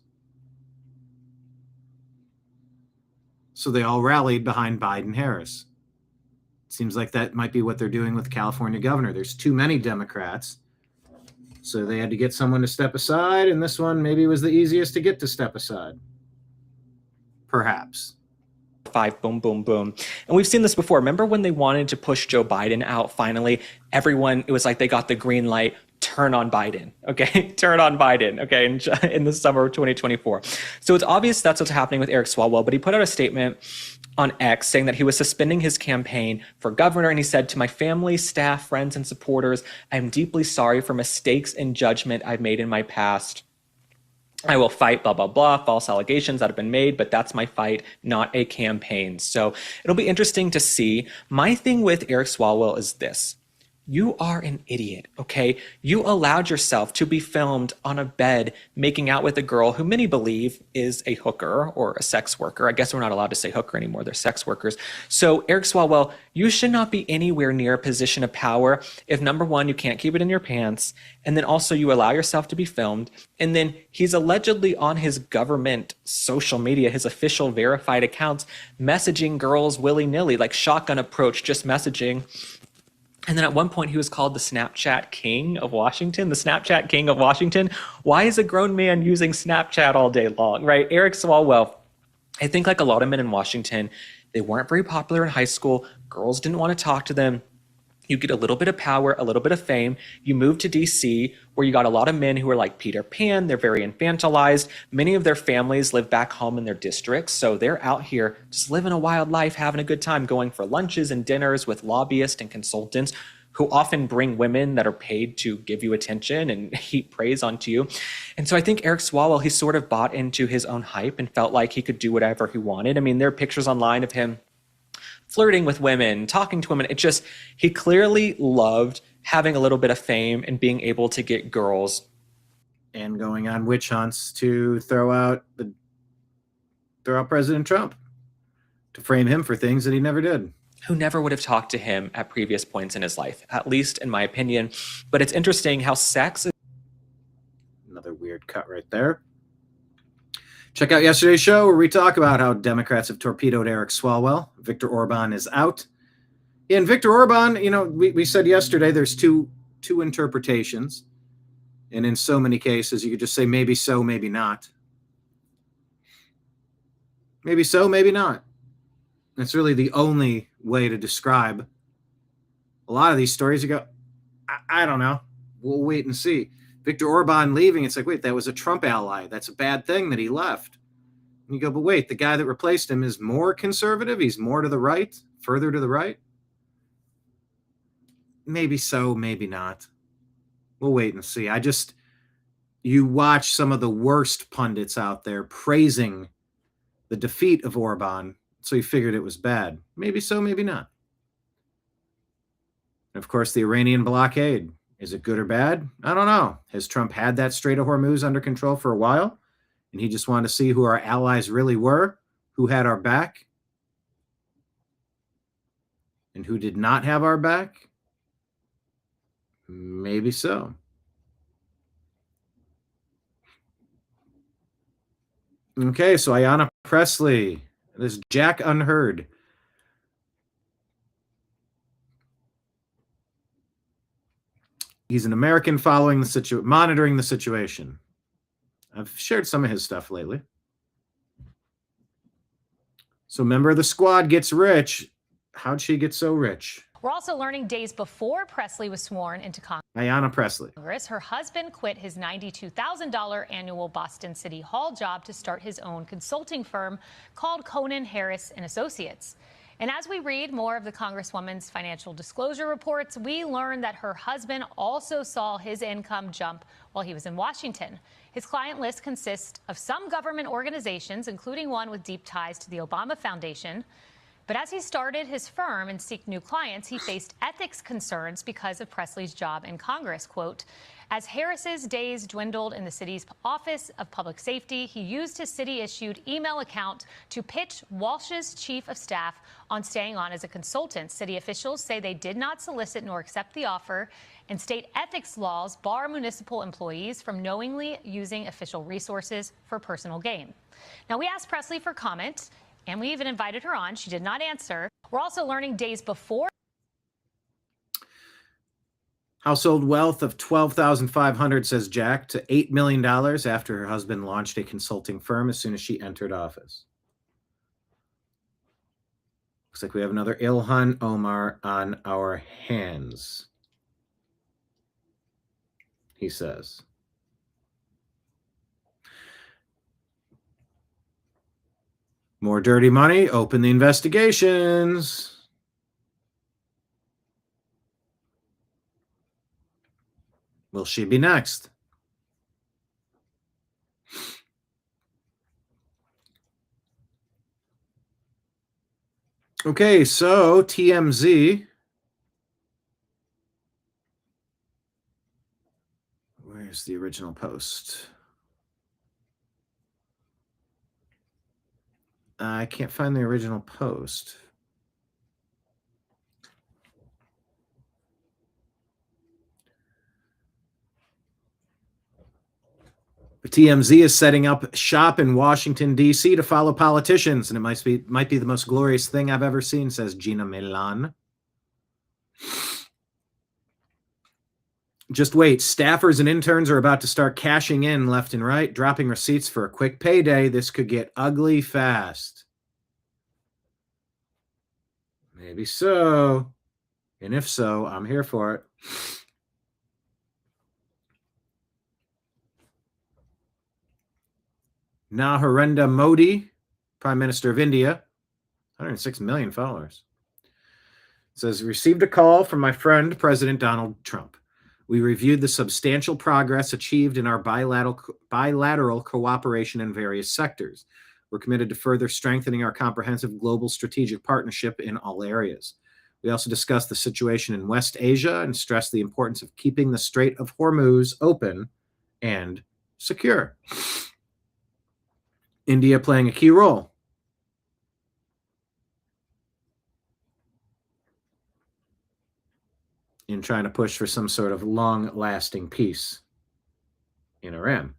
So they all rallied behind Biden-Harris. Seems like that might be what they're doing with California governor. There's too many Democrats, so they had to get someone to step aside, and this one maybe was the easiest to get to step aside. Perhaps. 5, boom, boom, boom. And we've seen this before. Remember when they wanted to push Joe Biden out finally? Everyone, it was like they got the green light. Turn on Biden, okay? Turn on Biden, okay, in the summer of 2024. So it's obvious that's what's happening with Eric Swalwell, but he put out a statement on X saying that he was suspending his campaign for governor, and he said, to my family, staff, friends, and supporters, I'm deeply sorry for mistakes in judgment I've made in my past. I will fight, blah, blah, blah, false allegations that have been made, but that's my fight, not a campaign. So it'll be interesting to see. My thing with Eric Swalwell is this. You are an idiot, okay? You allowed yourself to be filmed on a bed making out with a girl who many believe is a hooker or a sex worker. I guess we're not allowed to say hooker anymore. They're sex workers. So Eric Swalwell, you should not be anywhere near a position of power if, number one, you can't keep it in your pants, and then also you allow yourself to be filmed, and then he's allegedly on his government social media, his official verified accounts, messaging girls willy-nilly, like shotgun approach, just messaging. And then at one point he was called the Snapchat King of Washington, the Snapchat King of Washington. Why is a grown man using Snapchat all day long, right? Eric Swalwell, I think like a lot of men in Washington, they weren't very popular in high school. Girls didn't want to talk to them. You get a little bit of power, a little bit of fame. You move to DC, where you got a lot of men who are like Peter Pan. They're very infantilized. Many of their families live back home in their districts. So they're out here just living a wild life, having a good time, going for lunches and dinners with lobbyists and consultants who often bring women that are paid to give you attention and heap praise onto you. And so I think Eric Swalwell, he sort of bought into his own hype and felt like he could do whatever he wanted. I mean, there are pictures online of him flirting with women, talking to women. It just, he clearly loved having a little bit of fame and being able to get girls. And going on witch hunts to throw out President Trump. to frame him for things that he never did. Who never would have talked to him at previous points in his life, at least in my opinion. But it's interesting how sex is... Another weird cut right there. Check out yesterday's show where we talk about how Democrats have torpedoed Eric Swalwell. Viktor Orban is out. And Viktor Orban, we said yesterday there's two interpretations. And in so many cases, you could just say maybe so, maybe not. Maybe so, maybe not. It's really the only way to describe a lot of these stories. You go, I don't know. We'll wait and see. Viktor Orban leaving, it's like, wait, that was a Trump ally. That's a bad thing that he left. And you go, but wait, the guy that replaced him is more conservative. He's more to the right, further to the right. Maybe so, maybe not. We'll wait and see. You watch some of the worst pundits out there praising the defeat of Orban, so you figured it was bad. Maybe so, maybe not. And of course, the Iranian blockade. Is it good or bad? I don't know. Has Trump had that Strait of Hormuz under control for a while? And he just wanted to see who our allies really were, who had our back, and who did not have our back? Maybe so. Okay, so Ayanna Pressley. This Jack Unheard. He's an American monitoring the situation. I've shared some of his stuff lately. So member of the squad gets rich. How'd she get so rich? We're also learning days before Pressley was sworn into Congress. Ayanna Pressley. Her husband quit his $92,000 annual Boston City Hall job to start his own consulting firm called Conan Harris and Associates. And as we read more of the Congresswoman's financial disclosure reports, we learn that her husband also saw his income jump while he was in Washington. His client list consists of some government organizations, including one with deep ties to the Obama Foundation. But as he started his firm and seeked new clients, he faced ethics concerns because of Pressley's job in Congress. Quote, as Harris's days dwindled in the city's Office of Public Safety, he used his city-issued email account to pitch Walsh's chief of staff on staying on as a consultant. City officials say they did not solicit nor accept the offer, and state ethics laws bar municipal employees from knowingly using official resources for personal gain. Now, we asked Pressley for comment, and we even invited her on. She did not answer. We're also learning days before. Household wealth of $12,500, says Jack, to $8 million after her husband launched a consulting firm as soon as she entered office. Looks like we have another Ilhan Omar on our hands, he says. More dirty money, open the investigations. Will she be next? Okay, so TMZ. Where's the original post? I can't find the original post. TMZ is setting up shop in Washington, D.C. to follow politicians, and it might be the most glorious thing I've ever seen, says Gina Milan. Just wait. Staffers and interns are about to start cashing in left and right, dropping receipts for a quick payday. This could get ugly fast. Maybe so. And if so, I'm here for it. Narendra Modi, Prime Minister of India, 106 million followers, says, received a call from my friend, President Donald Trump. We reviewed the substantial progress achieved in our bilateral cooperation in various sectors. We're committed to further strengthening our comprehensive global strategic partnership in all areas. We also discussed the situation in West Asia and stressed the importance of keeping the Strait of Hormuz open and secure. India playing a key role. in trying to push for some sort of long-lasting peace in Iran.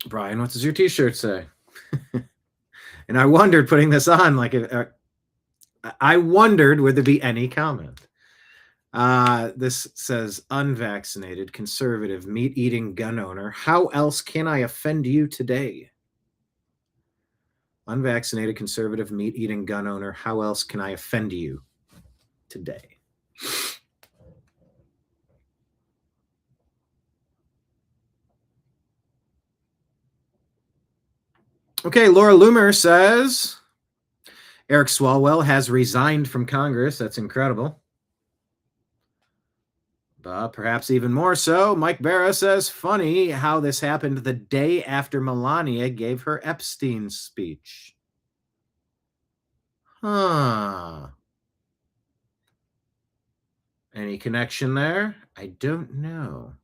Brian, what does your t-shirt say? And I wondered putting this on, like, I wondered would there be any comment. This says, unvaccinated, conservative, meat-eating gun owner. How else can I offend you today? Unvaccinated, conservative, meat-eating gun owner. How else can I offend you today? Okay, Laura Loomer says, Eric Swalwell has resigned from Congress. That's incredible. But perhaps even more so, Mike Barra says, funny how this happened the day after Melania gave her Epstein speech. Huh. Any connection there? I don't know.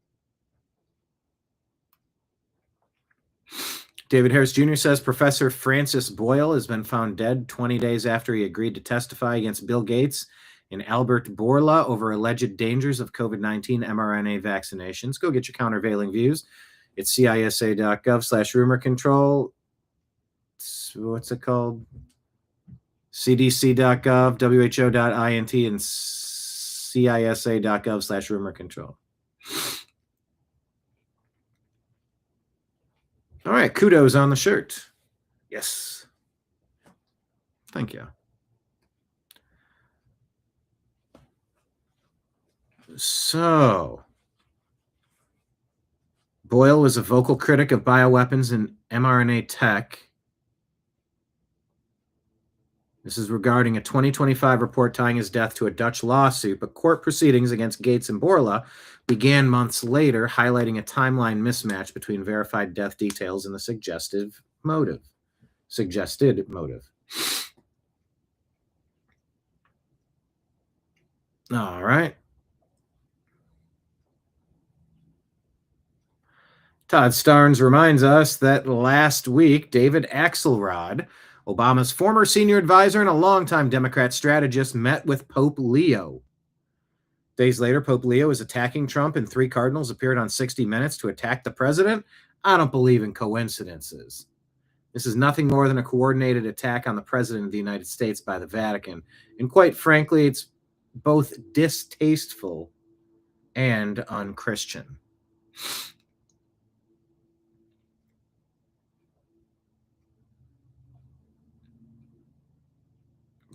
David Harris Jr. says Professor Francis Boyle has been found dead 20 days after he agreed to testify against Bill Gates and Albert Bourla over alleged dangers of COVID-19 mRNA vaccinations. Go get your countervailing views. It's cisa.gov/rumor control. What's it called? cdc.gov, who.int, and cisa.gov/rumor control. All right, kudos on the shirt. Yes. Thank you. So, Boyle was a vocal critic of bioweapons and mRNA tech. This is regarding a 2025 report tying his death to a Dutch lawsuit, but court proceedings against Gates and Bourla began months later, highlighting a timeline mismatch between verified death details and the suggested motive. All right. Todd Starnes reminds us that last week, David Axelrod, Obama's former senior advisor and a longtime Democrat strategist, met with Pope Leo. Days later, Pope Leo is attacking Trump, and 3 cardinals appeared on 60 Minutes to attack the president. I don't believe in coincidences. This is nothing more than a coordinated attack on the president of the United States by the Vatican. And quite frankly, it's both distasteful and unchristian.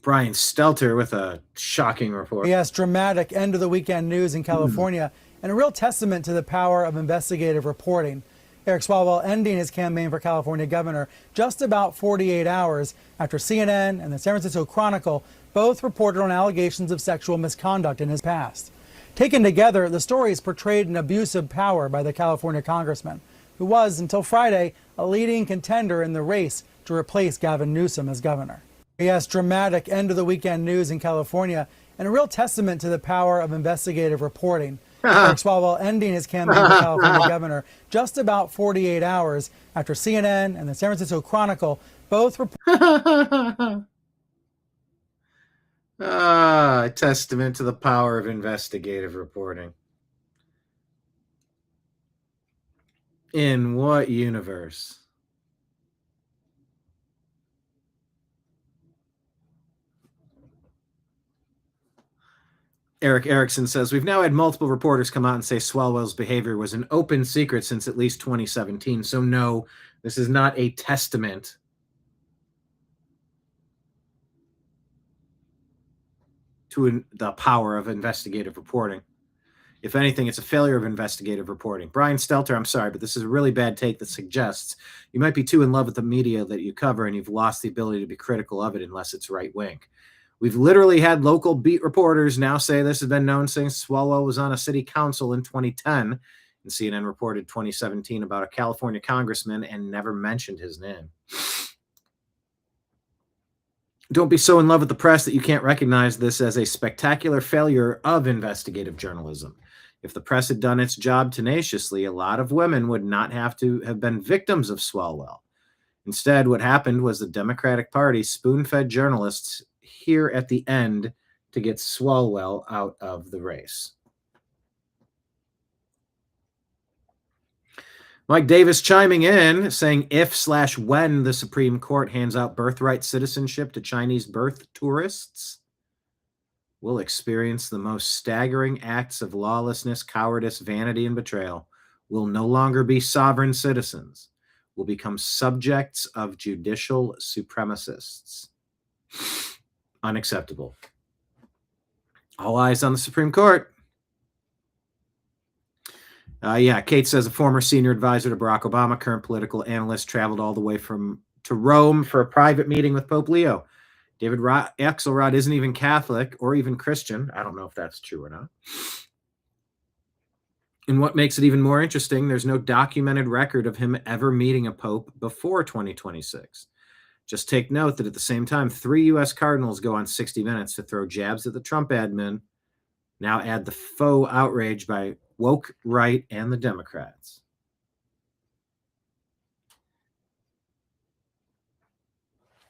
Brian Stelter with a shocking report. Yes, dramatic end of the weekend news in California and a real testament to the power of investigative reporting. Eric Swalwell ending his campaign for California governor just about 48 hours after CNN and the San Francisco Chronicle both reported on allegations of sexual misconduct in his past. Taken together, the stories portrayed an abuse of power by the California congressman, who was, until Friday, a leading contender in the race to replace Gavin Newsom as governor. Yes, dramatic end of the weekend news in California and a real testament to the power of investigative reporting. Eric Swalwell ending his campaign for California governor just about 48 hours after CNN and the San Francisco Chronicle both reported. A testament to the power of investigative reporting. In what universe? Eric Erickson says, we've now had multiple reporters come out and say Swalwell's behavior was an open secret since at least 2017. So no, this is not a testament to the power of investigative reporting. If anything, it's a failure of investigative reporting. Brian Stelter, I'm sorry, but this is a really bad take that suggests you might be too in love with the media that you cover and you've lost the ability to be critical of it unless it's right-wing. We've literally had local beat reporters now say this has been known since Swalwell was on a city council in 2010, and CNN reported 2017 about a California congressman and never mentioned his name. Don't be so in love with the press that you can't recognize this as a spectacular failure of investigative journalism. If the press had done its job tenaciously, a lot of women would not have to have been victims of Swalwell. Instead, what happened was the Democratic Party spoon-fed journalists here at the end to get Swalwell out of the race. Mike Davis chiming in, saying if/when the Supreme Court hands out birthright citizenship to Chinese birth tourists, we'll experience the most staggering acts of lawlessness, cowardice, vanity, and betrayal. We'll no longer be sovereign citizens. We'll become subjects of judicial supremacists. Unacceptable. All eyes on the Supreme Court. Kate says a former senior advisor to Barack Obama, current political analyst, traveled all the way to Rome for a private meeting with Pope Leo. David Axelrod isn't even Catholic or even Christian. I don't know if that's true or not. And what makes it even more interesting, there's no documented record of him ever meeting a pope before 2026. Just take note that at the same time, 3 U.S. cardinals go on 60 Minutes to throw jabs at the Trump admin. Now add the faux outrage by woke right and the Democrats.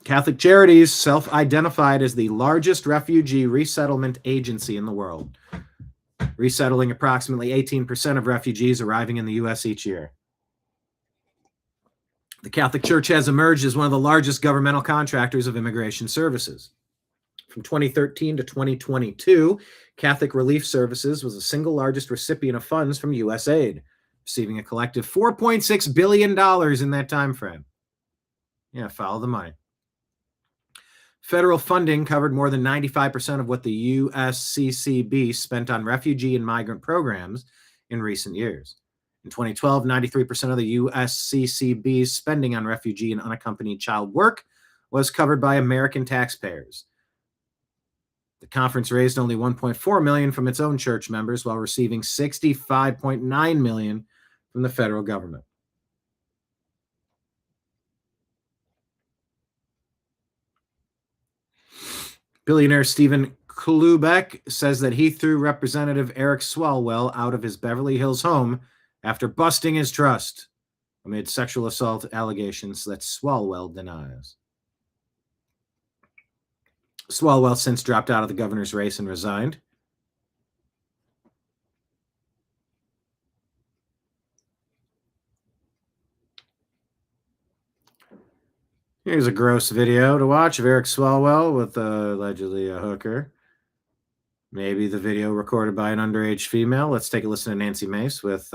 Catholic Charities self-identified as the largest refugee resettlement agency in the world, resettling approximately 18% of refugees arriving in the U.S. each year. The Catholic Church has emerged as one of the largest governmental contractors of immigration services. From 2013 to 2022, Catholic Relief Services was the single largest recipient of funds from U.S. aid, receiving a collective $4.6 billion in that time frame. Yeah, follow the money. Federal funding covered more than 95% of what the USCCB spent on refugee and migrant programs in recent years. In 2012, 93% of the USCCB's spending on refugee and unaccompanied child work was covered by American taxpayers. The conference raised only $1.4 million from its own church members while receiving $65.9 million from the federal government. Billionaire Stephen Klubeck says that he threw Representative Eric Swalwell out of his Beverly Hills home after busting his trust amid sexual assault allegations that Swalwell denies. Swalwell since dropped out of the governor's race and resigned. Here's a gross video to watch of Eric Swalwell with allegedly a hooker. Maybe the video recorded by an underage female. Let's take a listen to Nancy Mace with...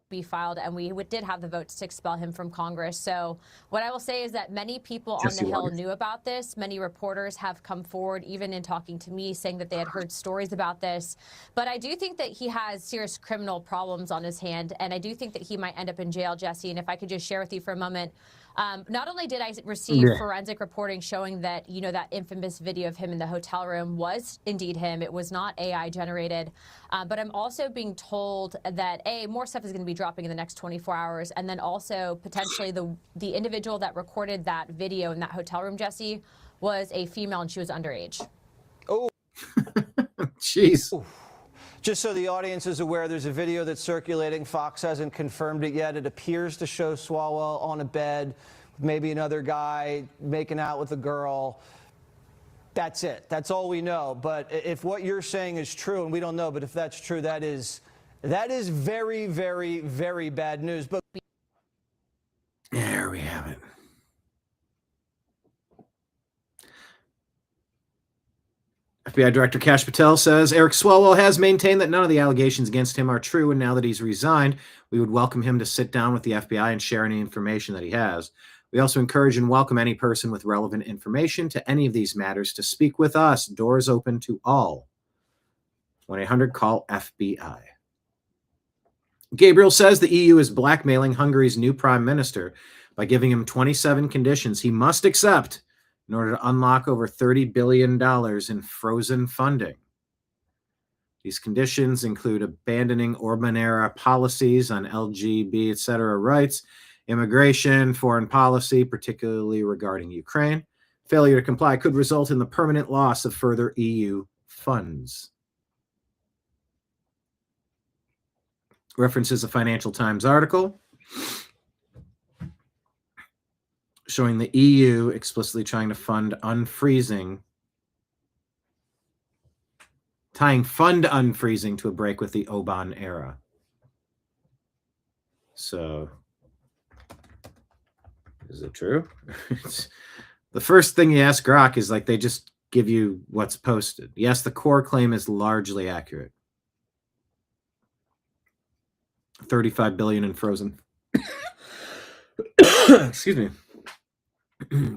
be filed, and we did have the votes to expel him from Congress. So what I will say is that many people on the Hill knew about this. Many reporters have come forward, even in talking to me, saying that they had heard stories about this. But I do think that he has serious criminal problems on his hand, and I do think that he might end up in jail, Jesse. And if I could just share with you for a moment, not only did I receive forensic reporting showing that, you know, that infamous video of him in the hotel room was indeed him. It was not AI generated. But I'm also being told that, more stuff is going to be dropping in the next 24 hours. And then also potentially the individual that recorded that video in that hotel room, Jesse, was a female and she was underage. Oh, jeez. Just so the audience is aware, there's a video that's circulating. Fox hasn't confirmed it yet. It appears to show Swalwell on a bed with maybe another guy making out with a girl. That's it. That's all we know. But if what you're saying is true, and we don't know, but if that's true, that is very, very, very bad news. But there we have it. FBI Director Kash Patel says Eric Swalwell has maintained that none of the allegations against him are true, and now that he's resigned, we would welcome him to sit down with the FBI and share any information that he has. We also encourage and welcome any person with relevant information to any of these matters to speak with us. Doors open to all. 1-800-CALL-FBI. Gabriel says the EU is blackmailing Hungary's new prime minister by giving him 27 conditions he must accept in order to unlock over $30 billion in frozen funding. These conditions include abandoning Orban-era policies on LGBT, etc. rights, immigration, foreign policy, particularly regarding Ukraine. Failure to comply could result in the permanent loss of further EU funds. References a Financial Times article. showing the EU explicitly trying to fund unfreezing, tying fund unfreezing to a break with the Orban era. So, is it true? The first thing you ask Grok is like, they just give you what's posted. Yes, the core claim is largely accurate. 35 billion in frozen. Excuse me.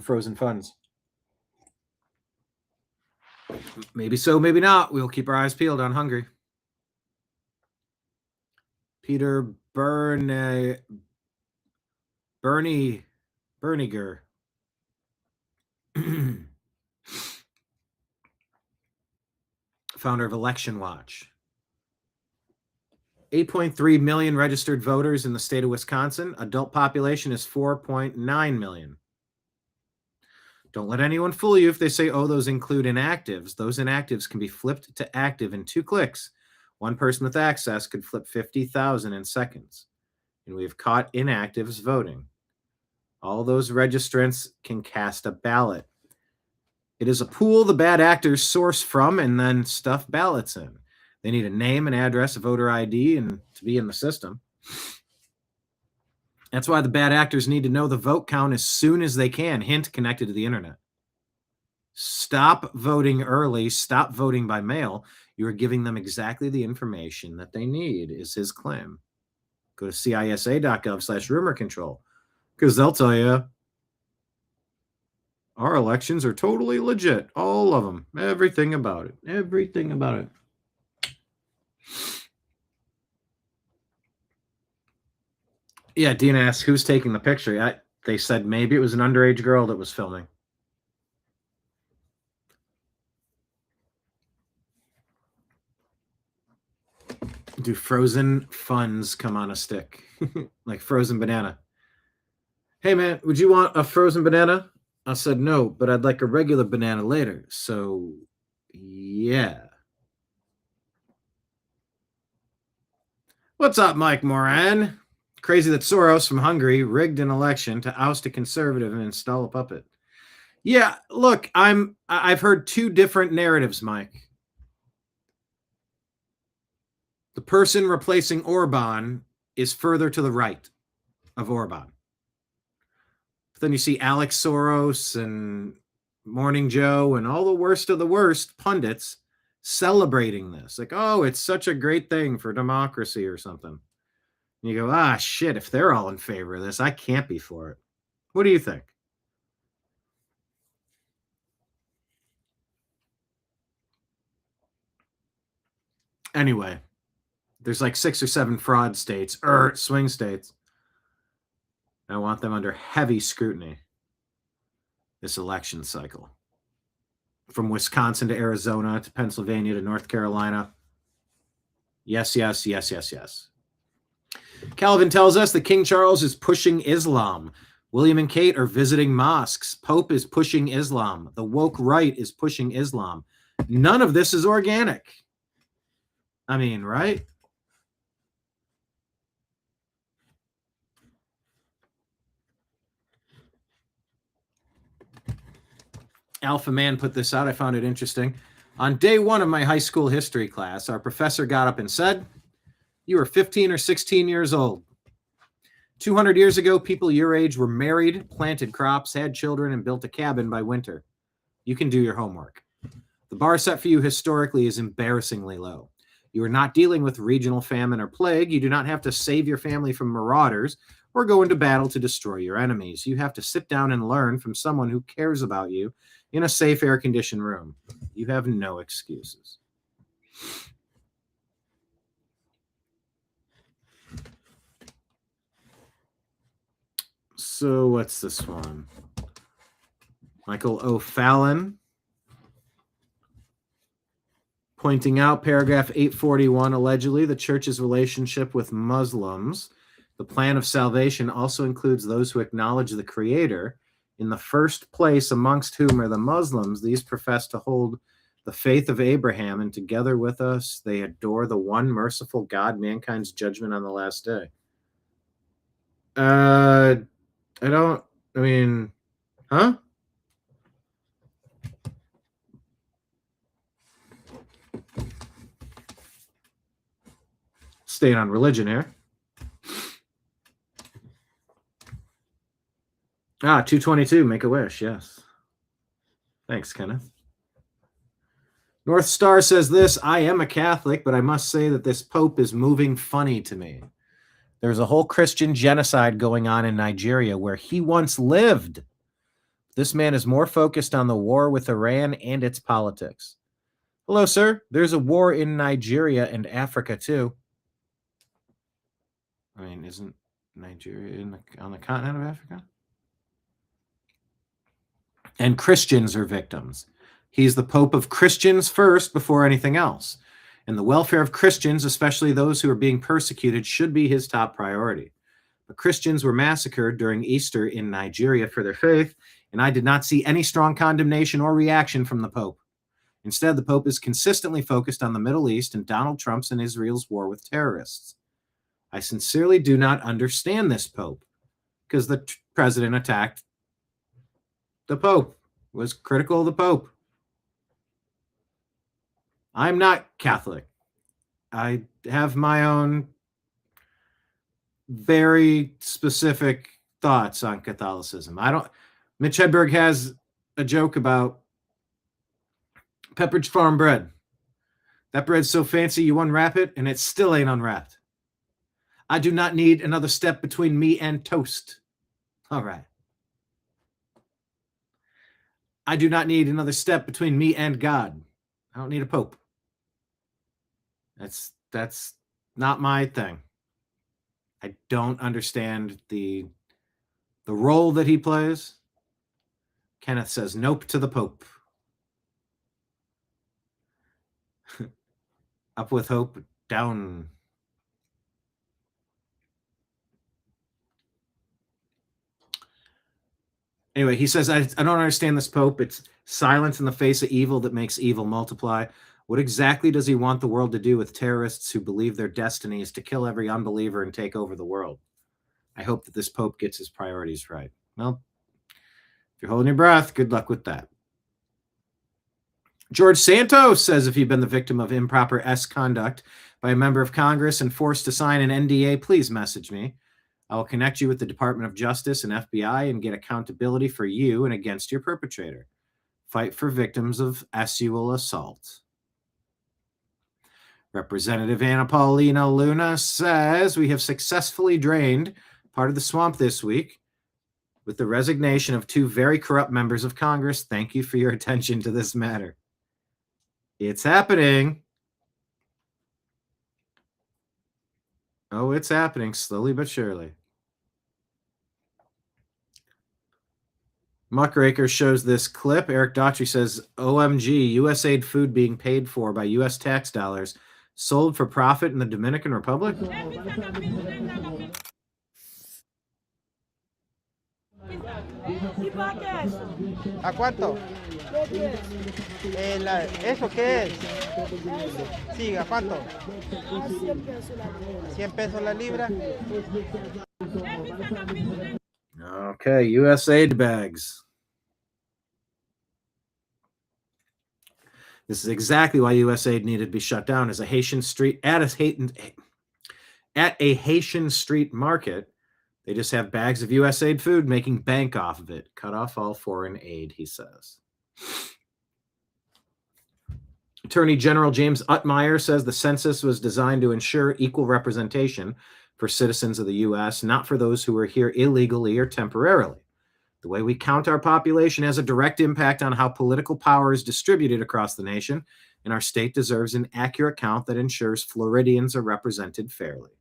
Frozen funds. Maybe so, maybe not. We'll keep our eyes peeled on Hungary. Peter Berniger, founder of Election Watch. 8.3 million registered voters in the state of Wisconsin. Adult population is 4.9 million. Don't let anyone fool you if they say, oh, those include inactives. Those inactives can be flipped to active in 2 clicks. One person with access could flip 50,000 in seconds. And we've caught inactives voting. All those registrants can cast a ballot. It is a pool the bad actors source from and then stuff ballots in. They need a name, an address, a voter ID, and to be in the system. That's why the bad actors need to know the vote count as soon as they can. Hint, connected to the internet. Stop voting early. Stop voting by mail. You are giving them exactly the information that they need, is his claim. Go to cisa.gov/rumor control, because they'll tell you our elections are totally legit. All of them. Everything about it. Everything about it. Yeah, Dean asks, who's taking the picture? They said maybe it was an underage girl that was filming. Do frozen funds come on a stick? Like frozen banana. Hey, man, would you want a frozen banana? I said no, but I'd like a regular banana later. So, yeah. What's up, Mike Moran? Crazy that Soros from Hungary rigged an election to oust a conservative and install a puppet. Yeah, look, I've heard 2 different narratives, Mike. The person replacing Orban is further to the right of Orban. But then you see Alex Soros and Morning Joe and all the worst of the worst pundits celebrating this. Like, oh, it's such a great thing for democracy or something. And you go, shit, if they're all in favor of this, I can't be for it. What do you think? Anyway, there's like 6 or 7 fraud states, swing states. I want them under heavy scrutiny this election cycle. From Wisconsin to Arizona to Pennsylvania to North Carolina. Yes, yes, yes, yes, yes. Calvin tells us that King Charles is pushing Islam. William and Kate are visiting mosques. Pope is pushing Islam. The woke right is pushing Islam. None of this is organic. I mean, right? Alpha Man put this out. I found it interesting. On day 1 of my high school history class, our professor got up and said, you were 15 or 16 years old. 200 years ago, people your age were married, planted crops, had children, and built a cabin by winter. You can do your homework. The bar set for you historically is embarrassingly low. You are not dealing with regional famine or plague. You do not have to save your family from marauders or go into battle to destroy your enemies. You have to sit down and learn from someone who cares about you in a safe, air-conditioned room. You have no excuses. So what's this one? Michael O'Fallon pointing out paragraph 841, allegedly the church's relationship with Muslims. The plan of salvation also includes those who acknowledge the Creator. In the first place, amongst whom are the Muslims, these profess to hold the faith of Abraham, and together with us, they adore the one merciful God, mankind's judgment on the last day. Huh? Staying on religion here. 222, make a wish, yes. Thanks, Kenneth. North Star says this, I am a Catholic, but I must say that this Pope is moving funny to me. There's a whole Christian genocide going on in Nigeria where he once lived. This man is more focused on the war with Iran and its politics. Hello, sir. There's a war in Nigeria and Africa, too. I mean, isn't Nigeria on the continent of Africa? And Christians are victims. He's the Pope of Christians first before anything else. And the welfare of Christians, especially those who are being persecuted, should be his top priority. But Christians were massacred during Easter in Nigeria for their faith, and I did not see any strong condemnation or reaction from the Pope. Instead, the Pope is consistently focused on the Middle East and Donald Trump's and Israel's war with terrorists. I sincerely do not understand this Pope, because the president attacked the Pope, was critical of the Pope. I'm not Catholic. I have my own very specific thoughts on Catholicism. Mitch Hedberg has a joke about Pepperidge Farm bread. That bread's so fancy you unwrap it and it still ain't unwrapped. I do not need another step between me and toast. All right. I do not need another step between me and God. I don't need a pope. That's not my thing. I don't understand the role that he plays. Kenneth says nope to the Pope. Up with hope, down. Anyway, he says, I don't understand this Pope. It's silence in the face of evil that makes evil multiply. What exactly does he want the world to do with terrorists who believe their destiny is to kill every unbeliever and take over the world? I hope that this Pope gets his priorities right. Well, if you're holding your breath, good luck with that. George Santos says, if you've been the victim of improper conduct by a member of Congress and forced to sign an NDA, please message me. I will connect you with the Department of Justice and FBI and get accountability for you and against your perpetrator. Fight for victims of sexual assault. Representative Anna Paulina Luna says, we have successfully drained part of the swamp this week with the resignation of 2 very corrupt members of Congress. Thank you for your attention to this matter. It's happening. Oh, it's happening slowly but surely. Muckraker shows this clip. Eric Daughtry says, OMG, USAID food being paid for by U.S. tax dollars sold for profit in the Dominican Republic? ¿A cuánto? ¿Eso qué es? Sí, ¿a cuánto? 100 pesos la libra. Okay, USAID bags. This is exactly why USAID needed to be shut down as a Haitian street at a Haitian street market. They just have bags of USAID food making bank off of it. Cut off all foreign aid, he says. Attorney General James Utmeyer says the census was designed to ensure equal representation for citizens of the U.S., not for those who are here illegally or temporarily. The way we count our population has a direct impact on how political power is distributed across the nation, and our state deserves an accurate count that ensures Floridians are represented fairly.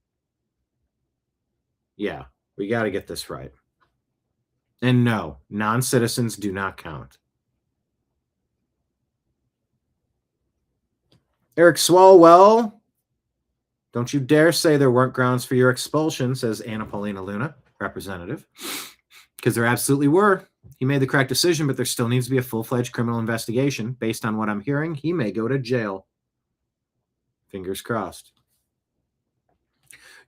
Yeah, we got to get this right. And no, non-citizens do not count. Eric Swalwell, don't you dare say there weren't grounds for your expulsion, says Anna Paulina Luna, representative. Because there absolutely were. He made the correct decision, but there still needs to be a full-fledged criminal investigation. Based on what I'm hearing, he may go to jail. Fingers crossed.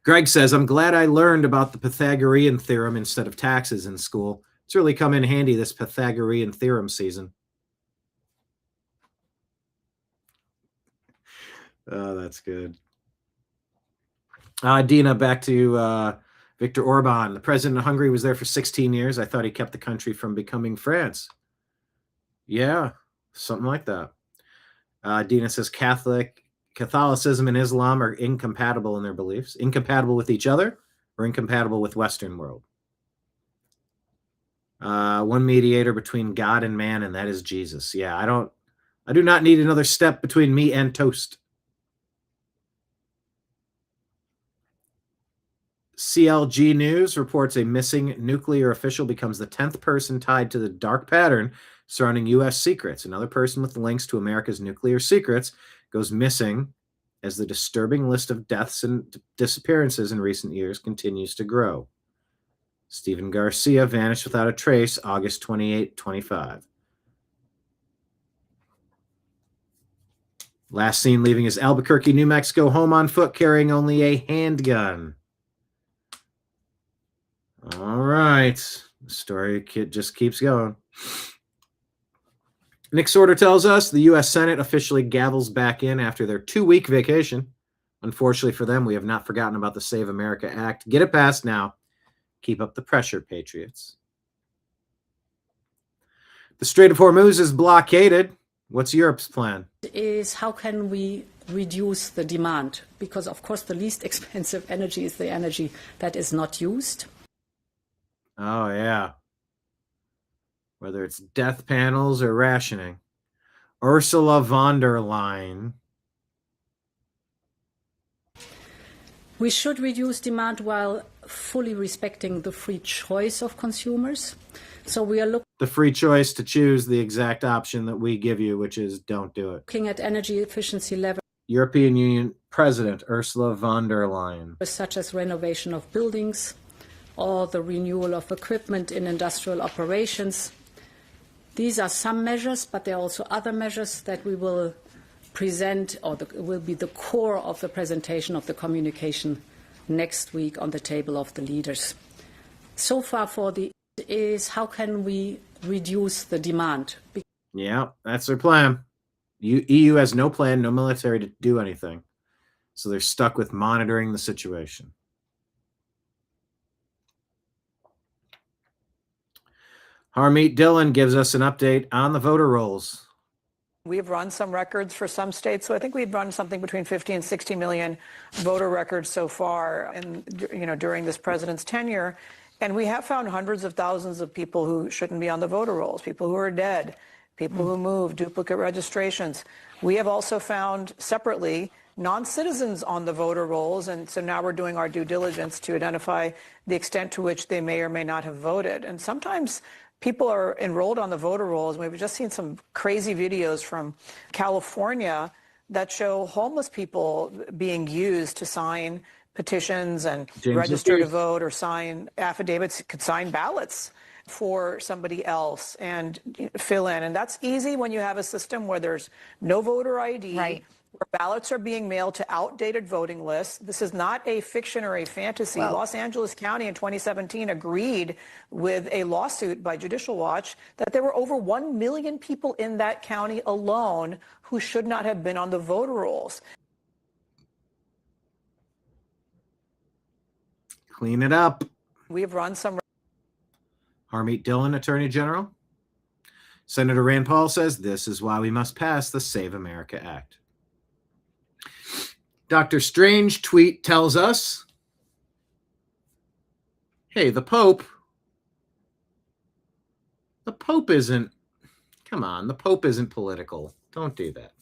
Greg says, I'm glad I learned about the Pythagorean theorem instead of taxes in school. It's really come in handy this Pythagorean theorem season. Oh, that's good. Dina, back to Viktor Orban. The president of Hungary was there for 16 years. I thought he kept the country from becoming France. Yeah, something like that. Dina says Catholicism and Islam are incompatible in their beliefs. Incompatible with each other or incompatible with Western world. One mediator between God and man, and that is Jesus. Yeah, I do not need another step between me and toast. CLG News reports a missing nuclear official becomes the 10th person tied to the dark pattern surrounding U.S. secrets. Another person with links to America's nuclear secrets goes missing as the disturbing list of deaths and disappearances in recent years continues to grow. Stephen Garcia vanished without a trace August 28, 25. Last seen leaving his Albuquerque, New Mexico home on foot carrying only a handgun. All right. The story just keeps going. Nick Sorter tells us the U.S. Senate officially gavels back in after their 2-week vacation. Unfortunately for them, we have not forgotten about the Save America Act. Get it passed now. Keep up the pressure, patriots. The Strait of Hormuz is blockaded. What's Europe's plan? Is how can we reduce the demand? Because, of course, the least expensive energy is the energy that is not used. Oh, yeah. Whether it's death panels or rationing. Ursula von der Leyen. We should reduce demand while fully respecting the free choice of consumers. So we are the free choice to choose the exact option that we give you, which is don't do it. Looking at energy efficiency levels. European Union President Ursula von der Leyen. Such as renovation of buildings or the renewal of equipment in industrial operations. These are some measures, but there are also other measures that we will present, or will be the core of the presentation of the communication next week on the table of the leaders. So far is how can we reduce the demand? Yeah, that's their plan. EU has no plan, no military to do anything. So they're stuck with monitoring the situation. Harmeet Dillon gives us an update on the voter rolls. We've run some records for some states, so I think we've run something between 50 and 60 million voter records so far, and during this president's tenure. And we have found hundreds of thousands of people who shouldn't be on the voter rolls, people who are dead, people who moved, duplicate registrations. We have also found separately non-citizens on the voter rolls, and so now we're doing our due diligence to identify the extent to which they may or may not have voted. And sometimes people are enrolled on the voter rolls. We've just seen some crazy videos from California that show homeless people being used to sign petitions and register to vote or sign affidavits, could sign ballots for somebody else and fill in. And that's easy when you have a system where there's no voter ID, right, where ballots are being mailed to outdated voting lists. This is not a fiction or a fantasy. Well, Los Angeles County in 2017 agreed with a lawsuit by Judicial Watch that there were over 1 million people in that county alone who should not have been on the voter rolls. Clean it up. We've run some. Harmeet Dillon, Attorney General. Senator Rand Paul says this is why we must pass the Save America Act. Dr. Strange tweet tells us, hey, the Pope isn't, come on, the Pope isn't political. Don't do that.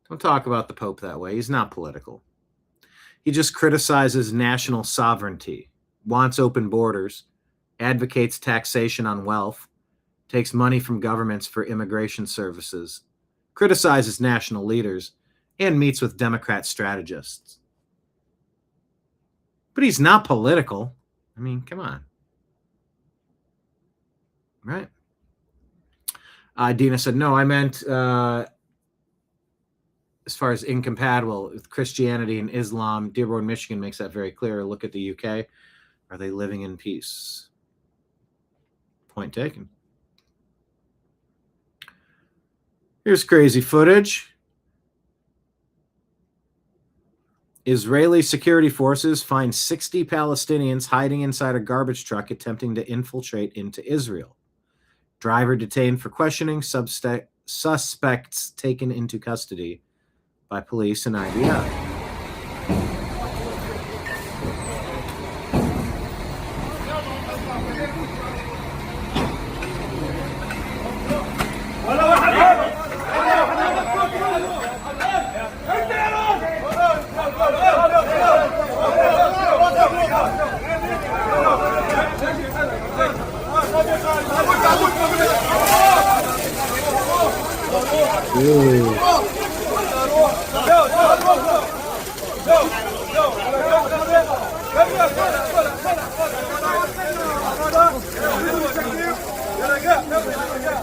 Don't talk about the Pope that way. He's not political. He just criticizes national sovereignty, wants open borders, advocates taxation on wealth, takes money from governments for immigration services, criticizes national leaders, and meets with Democrat strategists. But he's not political. I mean, come on. Right? Dina said, no, I meant as far as incompatible with Christianity and Islam. Dearborn, Michigan makes that very clear. Look at the UK. Are they living in peace? Point taken. Here's crazy footage. Israeli security forces find 60 Palestinians hiding inside a garbage truck attempting to infiltrate into Israel. Driver detained for questioning, suspects taken into custody by police and IDF.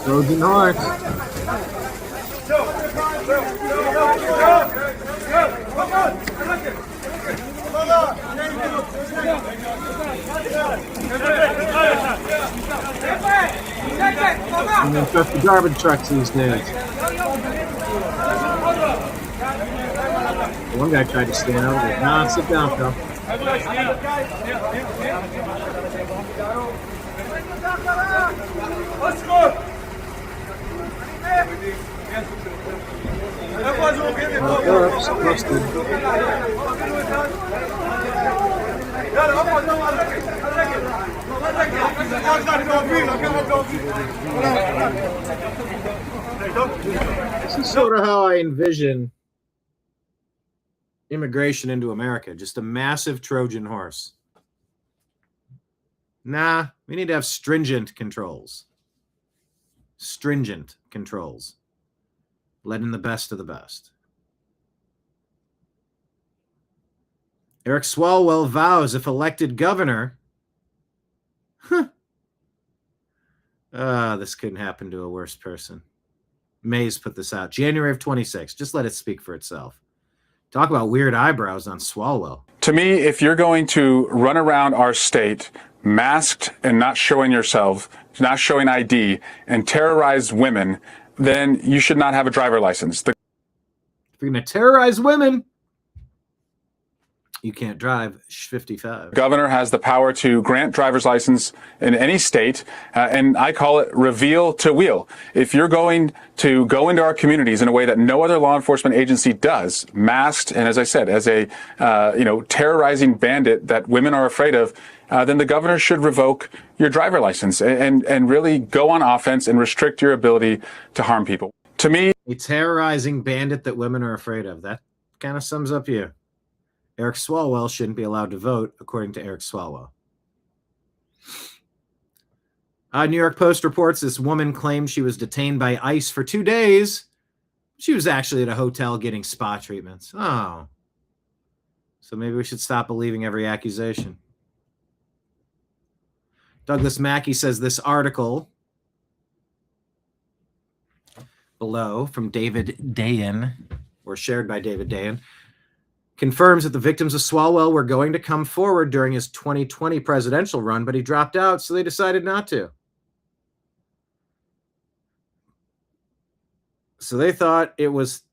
Trojan horse. And then trust the garbage trucks these days. One guy tried to stand over there. Nah, sit down, pal. This is sort of how I envision immigration into America. Just a massive Trojan horse. Nah, we need to have stringent controls. Stringent controls. Let in the best of the best. Eric Swalwell vows if elected governor. This couldn't happen to a worse person. Mays put this out. January of 26. Just let it speak for itself. Talk about weird eyebrows on Swalwell. To me, if you're going to run around our state masked and not showing yourself, not showing ID, and terrorize women, then you should not have a driver license. If you're going to terrorize women, you can't drive 55. The governor has the power to grant driver's license in any state, and I call it reveal to wheel. If you're going to go into our communities in a way that no other law enforcement agency does, masked, and as I said, as a terrorizing bandit that women are afraid of, then the governor should revoke your driver license and really go on offense and restrict your ability to harm people. To me, a terrorizing bandit that women are afraid of. That kind of sums up you. Eric Swalwell shouldn't be allowed to vote, according to Eric Swalwell. New York Post reports this woman claimed she was detained by ICE for 2 days. She was actually at a hotel getting spa treatments. Oh. So maybe we should stop believing every accusation. Douglas Mackey says this article below from David Dayen, or shared by David Dayen, confirms that the victims of Swalwell were going to come forward during his 2020 presidential run, but he dropped out, so they decided not to. So they thought it was...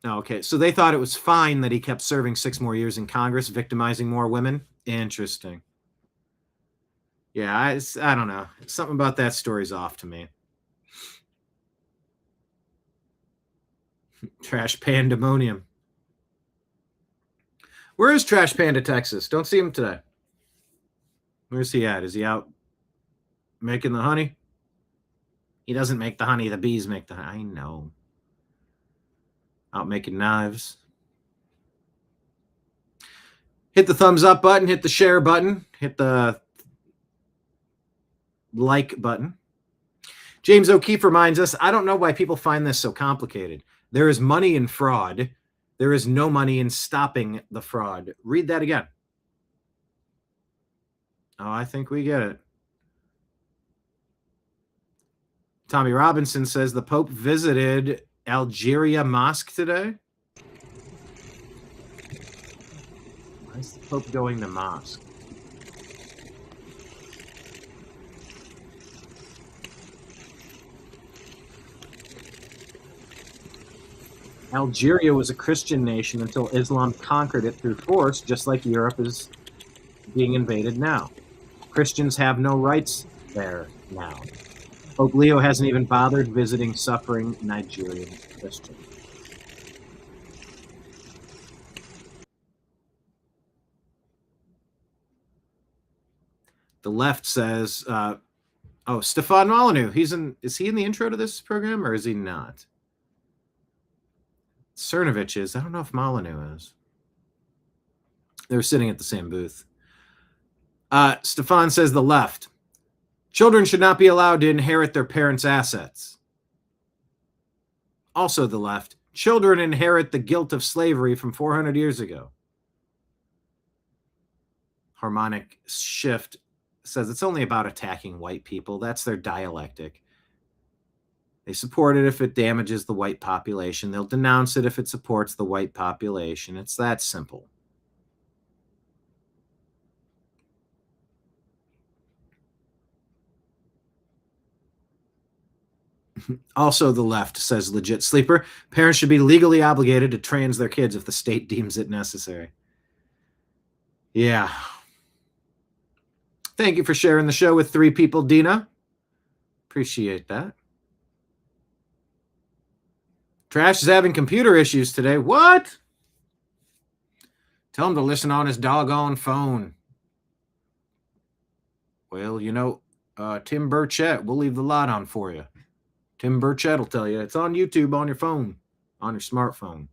Okay, so they thought it was fine that he kept serving 6 more years in Congress, victimizing more women. Interesting. Yeah, I don't know. Something about that story's off to me. Trash Pandemonium. Where is Trash Panda Texas? Don't see him today. Where's he at? Is he out making the honey? He doesn't make the honey. The bees make the honey. I know. Out making knives. Hit the thumbs up button. Hit the share button. Hit the like button. James O'Keefe reminds us, I don't know why people find this so complicated. There is money in fraud. There is no money in stopping the fraud. Read that again. Oh, I think we get it. Tommy Robinson says the Pope visited Algeria Mosque today. Why is the Pope going to mosque? Algeria was a Christian nation until Islam conquered it through force, just like Europe is being invaded now. Christians have no rights there now. Pope Leo hasn't even bothered visiting suffering Nigerian Christians. The left says, Stefan Molyneux, is he in the intro to this program or is he not? Cernovich is. I don't know if Molyneux is. They're sitting at the same booth. Stefan says the left. Children should not be allowed to inherit their parents' assets. Also the left. Children inherit the guilt of slavery from 400 years ago. Harmonic Shift says it's only about attacking white people. That's their dialectic. They support it if it damages the white population. They'll denounce it if it supports the white population. It's that simple. Also, the left says legit sleeper. Parents should be legally obligated to trans their kids if the state deems it necessary. Yeah. Thank you for sharing the show with 3 people, Dina. Appreciate that. Trash is having computer issues today. What? Tell him to listen on his doggone phone. Well, Tim Burchett, we'll leave the lot on for you. Tim Burchett will tell you. It's on YouTube on your phone, on your smartphone.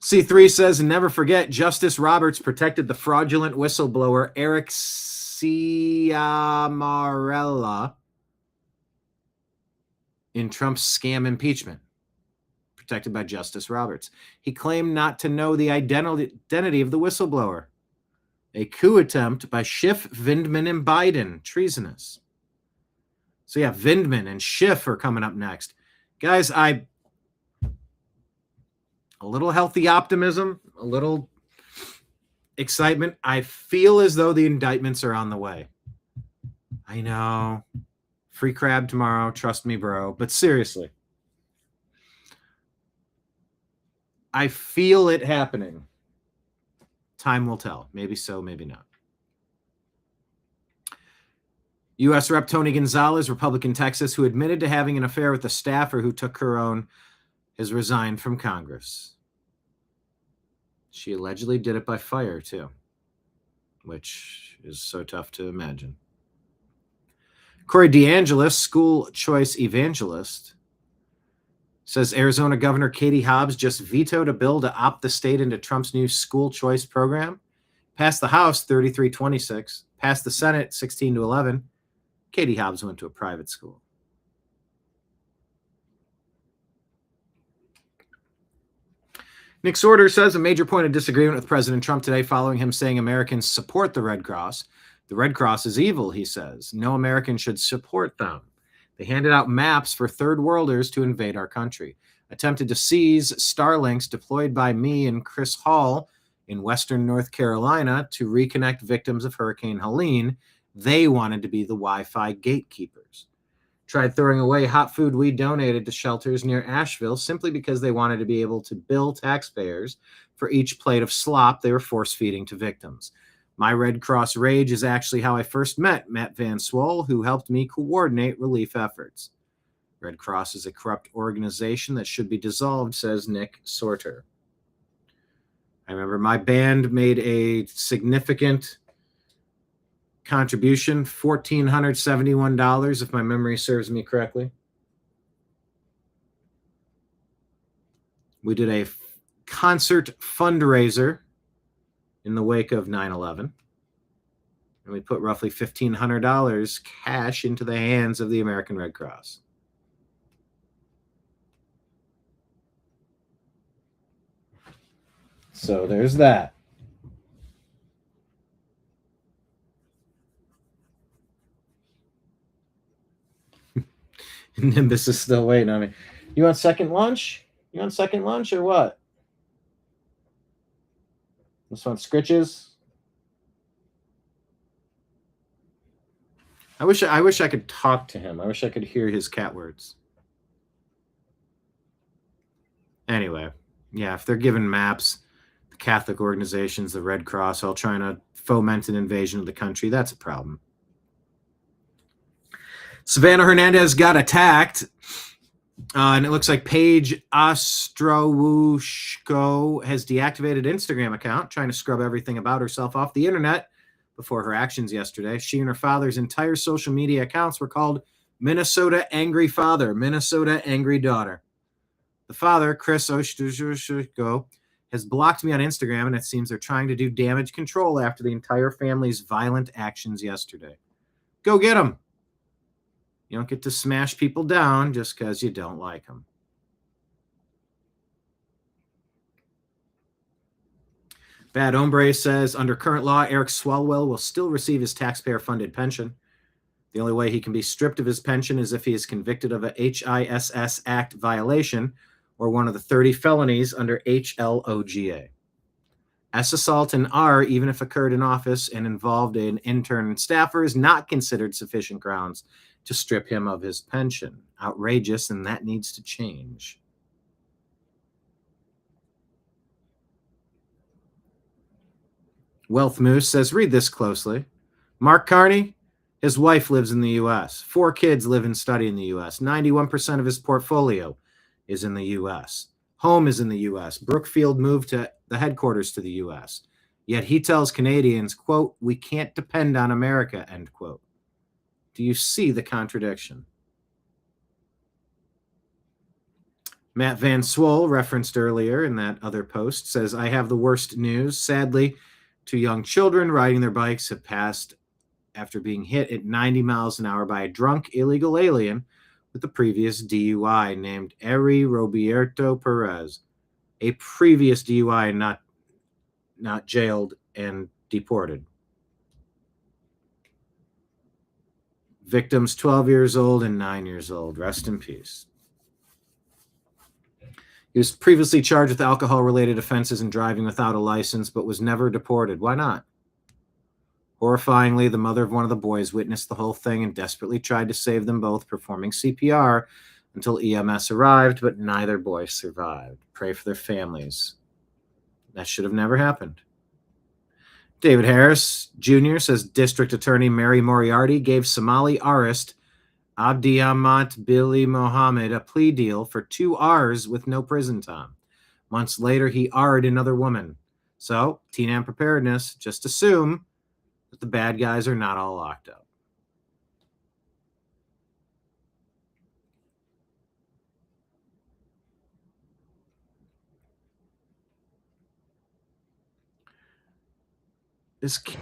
C3 says, and never forget, Justice Roberts protected the fraudulent whistleblower Eric Ciamarella in Trump's scam impeachment. Protected by Justice Roberts. He claimed not to know the identity of the whistleblower. A coup attempt by Schiff, Vindman, and Biden. Treasonous. So yeah, Vindman and Schiff are coming up next. Guys, a little healthy optimism, a little excitement. I feel as though the indictments are on the way. I know. Free crab tomorrow. Trust me, bro. But seriously. I feel it happening. Time will tell. Maybe so, maybe not. U.S. Rep. Tony Gonzalez, Republican Texas, who admitted to having an affair with the staffer who took her own, has resigned from Congress. She allegedly did it by fire, too, which is so tough to imagine. Corey DeAngelis, school choice evangelist, says Arizona Governor Katie Hobbs just vetoed a bill to opt the state into Trump's new school choice program. Passed the House 33-26, passed the Senate 16-11. Katie Hobbs went to a private school. Nick Sorter says a major point of disagreement with President Trump today following him saying Americans support the Red Cross. The Red Cross is evil, he says. No American should support them. They handed out maps for third worlders to invade our country. Attempted to seize Starlinks deployed by me and Chris Hall in western North Carolina to reconnect victims of Hurricane Helene. They wanted to be the Wi-Fi gatekeepers. Tried throwing away hot food we donated to shelters near Asheville simply because they wanted to be able to bill taxpayers for each plate of slop they were force-feeding to victims. My Red Cross rage is actually how I first met Matt Van Swol, who helped me coordinate relief efforts. Red Cross is a corrupt organization that should be dissolved, says Nick Sorter. I remember my band made a significant contribution, $1,471, if my memory serves me correctly. We did a concert fundraiser in the wake of 9/11, and we put roughly $1,500 cash into the hands of the American Red Cross. So there's that. Nimbus is still waiting on me. You want second lunch? You want second lunch or what? This one, Scritches. I wish I could talk to him. I wish I could hear his cat words. Anyway, yeah, if they're given maps, the Catholic organizations, the Red Cross, all trying to foment an invasion of the country, that's a problem. Savannah Hernandez got attacked, and it looks like Paige Ostrowushko has deactivated Instagram account, trying to scrub everything about herself off the internet before her actions yesterday. She and her father's entire social media accounts were called Minnesota Angry Father, Minnesota Angry Daughter. The father, Chris Ostrowushko, has blocked me on Instagram, and it seems they're trying to do damage control after the entire family's violent actions yesterday. Go get them. You don't get to smash people down just because you don't like them. Bad Hombre says, under current law, Eric Swalwell will still receive his taxpayer-funded pension. The only way he can be stripped of his pension is if he is convicted of a HISS Act violation or one of the 30 felonies under HLOGA. S assault and R, even if occurred in office and involved an intern and staffer, is not considered sufficient grounds to strip him of his pension. Outrageous, and that needs to change. Wealth Moose says, read this closely. Mark Carney, his wife lives in the U.S. 4 kids live and study in the U.S. 91% of his portfolio is in the U.S. Home is in the U.S. Brookfield moved to the headquarters to the U.S. Yet he tells Canadians, quote, we can't depend on America, end quote. Do you see the contradiction? Matt Van Swol, referenced earlier in that other post, says, I have the worst news. Sadly, 2 young children riding their bikes have passed after being hit at 90 miles an hour by a drunk illegal alien with the previous DUI named Eri Roberto Perez. A previous DUI, not jailed and deported. Victims 12 years old and 9 years old. Rest in peace. He was previously charged with alcohol-related offenses and driving without a license, but was never deported. Why not? Horrifyingly, the mother of one of the boys witnessed the whole thing and desperately tried to save them both, performing CPR until EMS arrived, but neither boy survived. Pray for their families. That should have never happened. David Harris Jr. says District Attorney Mary Moriarty gave Somali artist Abdiamat Billy Mohammed a plea deal for 2 R's with no prison time. Months later, he R'd another woman. So, TNAM preparedness, just assume that the bad guys are not all locked up.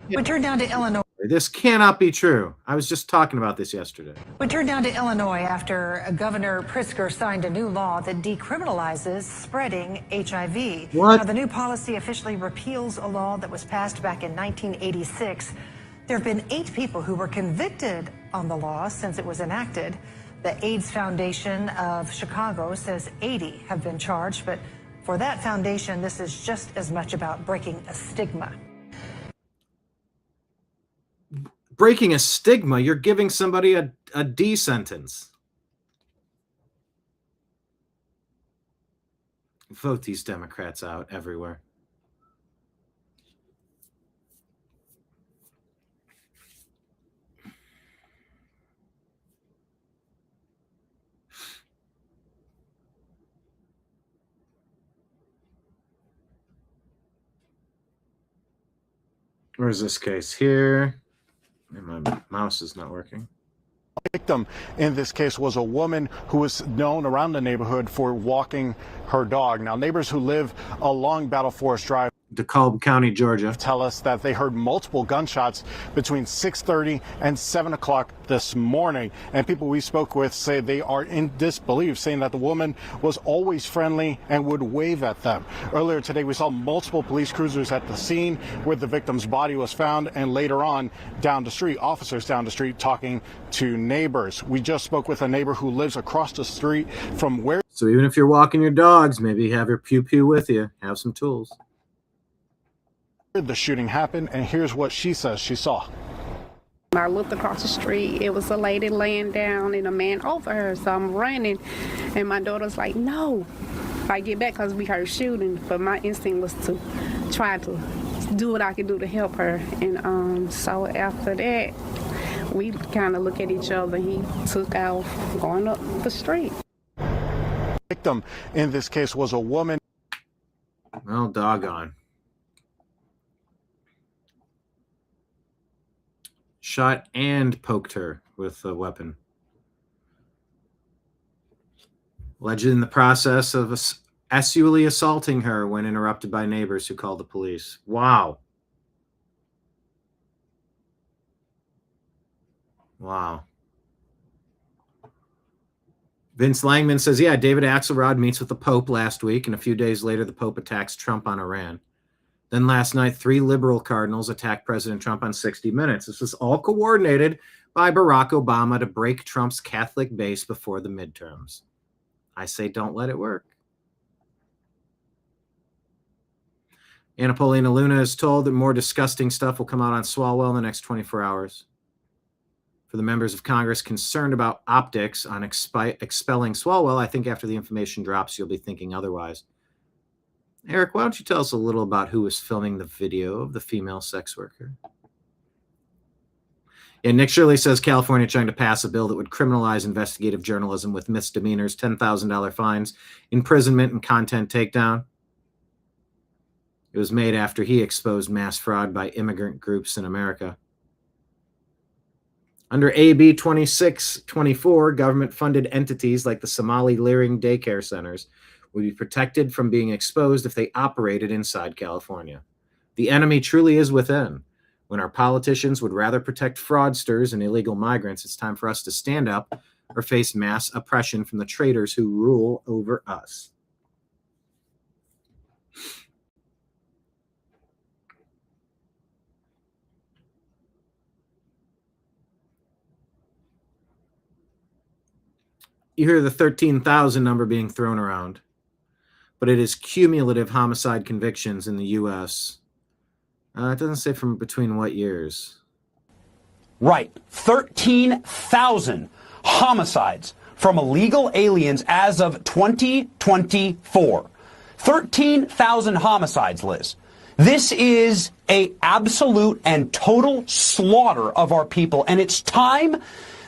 We turned down to Illinois. This cannot be true. I was just talking about this yesterday. We turned down to Illinois after Governor Pritzker signed a new law that decriminalizes spreading HIV. What? Now, the new policy officially repeals a law that was passed back in 1986. There have been 8 people who were convicted on the law since it was enacted. The AIDS Foundation of Chicago says 80 have been charged, but for that foundation, this is just as much about breaking a stigma. Breaking a stigma, you're giving somebody a D sentence. Vote these Democrats out everywhere. Where's this case here? And my mouse is not working. Victim in this case was a woman who was known around the neighborhood for walking her dog. Now, neighbors who live along Battle Forest Drive, DeKalb County, Georgia, tell us that they heard multiple gunshots between 6:30 and 7 o'clock this morning. And people we spoke with say they are in disbelief, saying that the woman was always friendly and would wave at them. Earlier today, we saw multiple police cruisers at the scene where the victim's body was found, and later on down the street, officers down the street talking to neighbors. We just spoke with a neighbor who lives across the street from where. So even if you're walking your dogs, maybe have your pew-pew with you. Have some tools. The shooting happened, and here's what she says she saw. I looked across the street. It was a lady laying down and a man over her. So I'm running, and my daughter's like, no. I get back because we heard shooting, but my instinct was to try to do what I could do to help her. And so after that, we kind of look at each other. He took off going up the street. The victim in this case was a woman. Well, doggone. Shot and poked her with a weapon. Alleged in the process of sexually assaulting her when interrupted by neighbors who called the police. Wow. Wow. Vince Langman says, yeah, David Axelrod meets with the Pope last week, and a few days later, the Pope attacks Trump on Iran. Then last night, 3 liberal cardinals attacked President Trump on 60 Minutes. This was all coordinated by Barack Obama to break Trump's Catholic base before the midterms. I say don't let it work. Anna Paulina Luna is told that more disgusting stuff will come out on Swalwell in the next 24 hours. For the members of Congress concerned about optics on expelling Swalwell, I think after the information drops, you'll be thinking otherwise. Eric, why don't you tell us a little about who was filming the video of the female sex worker? And Nick Shirley says California trying to pass a bill that would criminalize investigative journalism with misdemeanors, $10,000 fines, imprisonment, and content takedown. It was made after he exposed mass fraud by immigrant groups in America. Under AB 2624, government-funded entities like the Somali Leering daycare centers would be protected from being exposed if they operated inside California. The enemy truly is within. When our politicians would rather protect fraudsters and illegal migrants, it's time for us to stand up or face mass oppression from the traitors who rule over us. You hear the 13,000 number being thrown around, but it is cumulative homicide convictions in the U.S. It doesn't say from between what years. Right. 13,000 homicides from illegal aliens as of 2024. 13,000 homicides, Liz. This is an absolute and total slaughter of our people, and it's time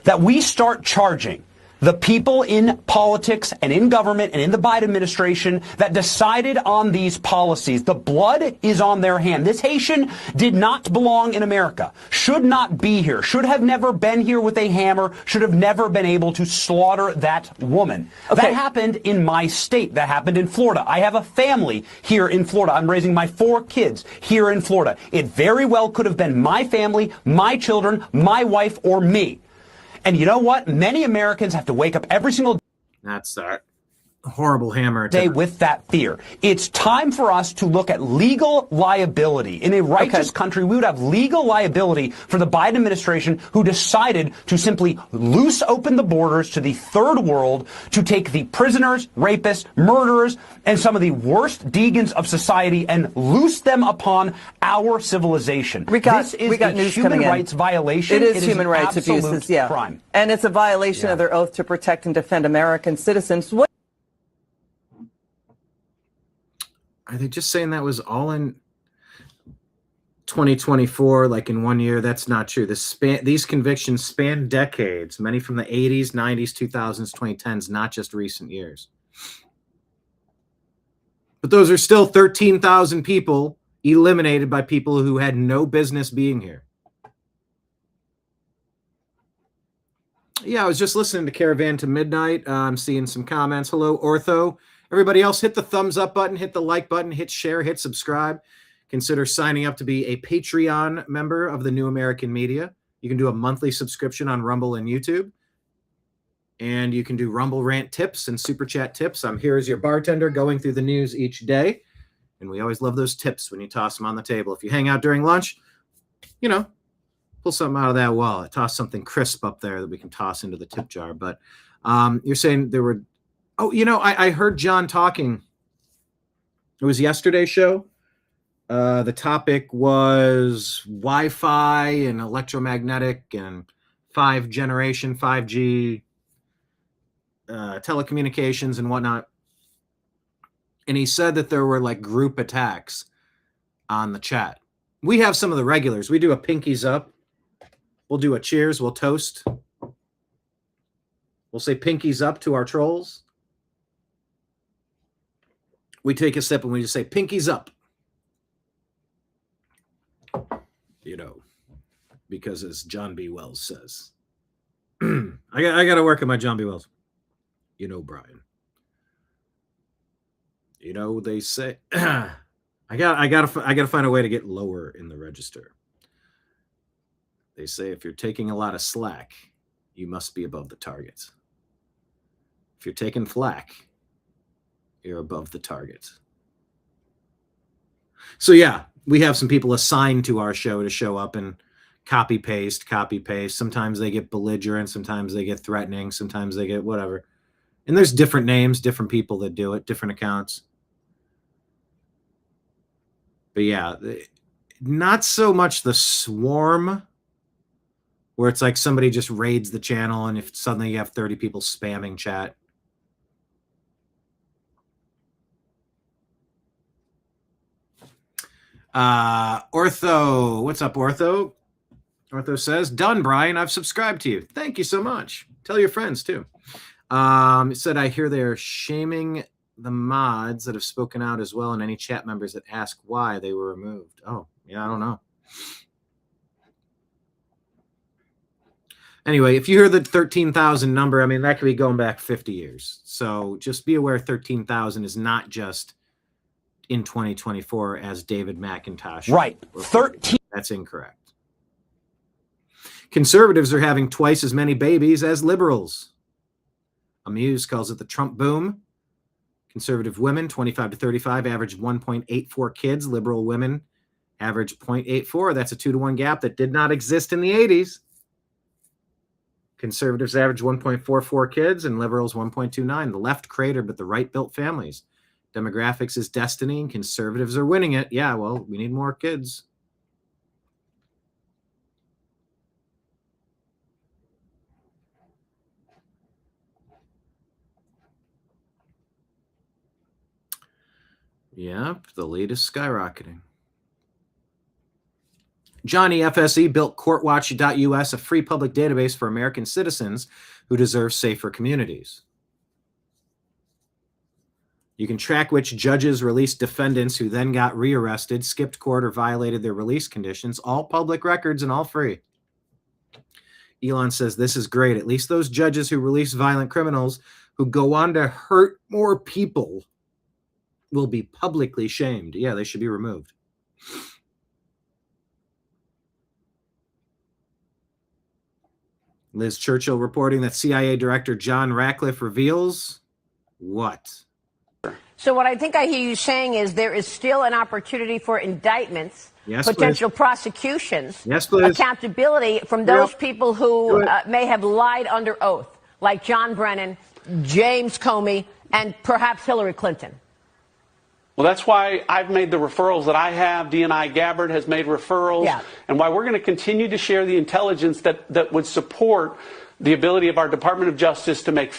that we start charging the people in politics and in government and in the Biden administration that decided on these policies. The blood is on their hand. This Haitian did not belong in America, should not be here, should have never been here with a hammer, should have never been able to slaughter that woman. Okay. That happened in my state. That happened in Florida. I have a family here in Florida. I'm raising my 4 kids here in Florida. It very well could have been my family, my children, my wife, or me. And you know what? Many Americans have to wake up every single day. That's that horrible hammer day with that fear. It's time for us to look at legal liability. In a righteous country, we would have legal liability for the Biden administration who decided to simply loose open the borders to the third world to take the prisoners, rapists, murderers, and some of the worst deacons of society and loose them upon our civilization. This is a human rights violation. It is human rights abuses, yeah. Crime. And it's a violation of their oath to protect and defend American citizens. What are they just saying that was all in 2024, like in 1 year? That's not true. These convictions span decades, many from the 80s, 90s, 2000s, 2010s, not just recent years. But those are still 13,000 people eliminated by people who had no business being here. Yeah, I was just listening to Caravan to Midnight. I'm seeing some comments. Hello, Ortho. Everybody else, hit the thumbs up button, hit the like button, hit share, hit subscribe. Consider signing up to be a Patreon member of the New American Media. You can do a monthly subscription on Rumble and YouTube. And you can do Rumble Rant tips and Super Chat tips. I'm here as your bartender going through the news each day. And we always love those tips when you toss them on the table. If you hang out during lunch, you know, pull something out of that wallet. Toss something crisp up there that we can toss into the tip jar. But you're saying there were... Oh, you know, I heard John talking. It was yesterday's show. The topic was Wi-Fi and electromagnetic and 5G telecommunications and whatnot. And he said that there were like group attacks on the chat. We have some of the regulars. We do a pinkies up. We'll do a cheers. We'll toast. We'll say pinkies up to our trolls. We take a sip and we just say pinkies up. You know, because as John B. Wells says, I got to work on my John B. Wells. You know, Brian. You know, they say I got to find a way to get lower in the register. They say if you're taking a lot of slack, you must be above the target. If you're taking flack, you're above the target. So yeah, we have some people assigned to our show to show up and copy paste. Sometimes they get belligerent, sometimes they get threatening, sometimes they get whatever. And there's different names, different people that do it, different accounts. But yeah, not so much the swarm where it's like somebody just raids the channel and if suddenly you have 30 people spamming chat. Ortho, what's up, Ortho? Ortho says, done, Brian. I've subscribed to you. Thank you so much. Tell your friends too. It said, I hear they're shaming the mods that have spoken out as well, and any chat members that ask why they were removed. Oh, yeah, I don't know. Anyway, if you hear the 13,000 number, I mean, that could be going back 50 years. So just be aware 13,000 is not just in 2024 as David McIntosh. Right. 13. That's incorrect. Conservatives are having twice as many babies as liberals. Amuse calls it the Trump boom. Conservative women, 25 to 35, average 1.84 kids. Liberal women average 0.84. That's a 2-to-1 gap that did not exist in the 80s. Conservatives average 1.44 kids and liberals 1.29. The left cratered, but the right built families. Demographics is destiny and conservatives are winning it. Yeah, well, we need more kids. Yep, the lead is skyrocketing. Johnny FSE built courtwatch.us, a free public database for American citizens who deserve safer communities. You can track which judges released defendants who then got rearrested, skipped court, or violated their release conditions. All public records and all free. Elon says this is great. At least those judges who release violent criminals who go on to hurt more people will be publicly shamed. Yeah, they should be removed. Liz Churchill reporting that CIA Director John Ratcliffe reveals what? So what I think I hear you saying is there is still an opportunity for indictments, yes, potential please. Prosecutions, yes, please. Accountability from those people who may have lied under oath, like John Brennan, James Comey, and perhaps Hillary Clinton. Well, that's why I've made the referrals that I have. DNI Gabbard has made referrals. Yeah. And why we're going to continue to share the intelligence that would support the ability of our Department of Justice to make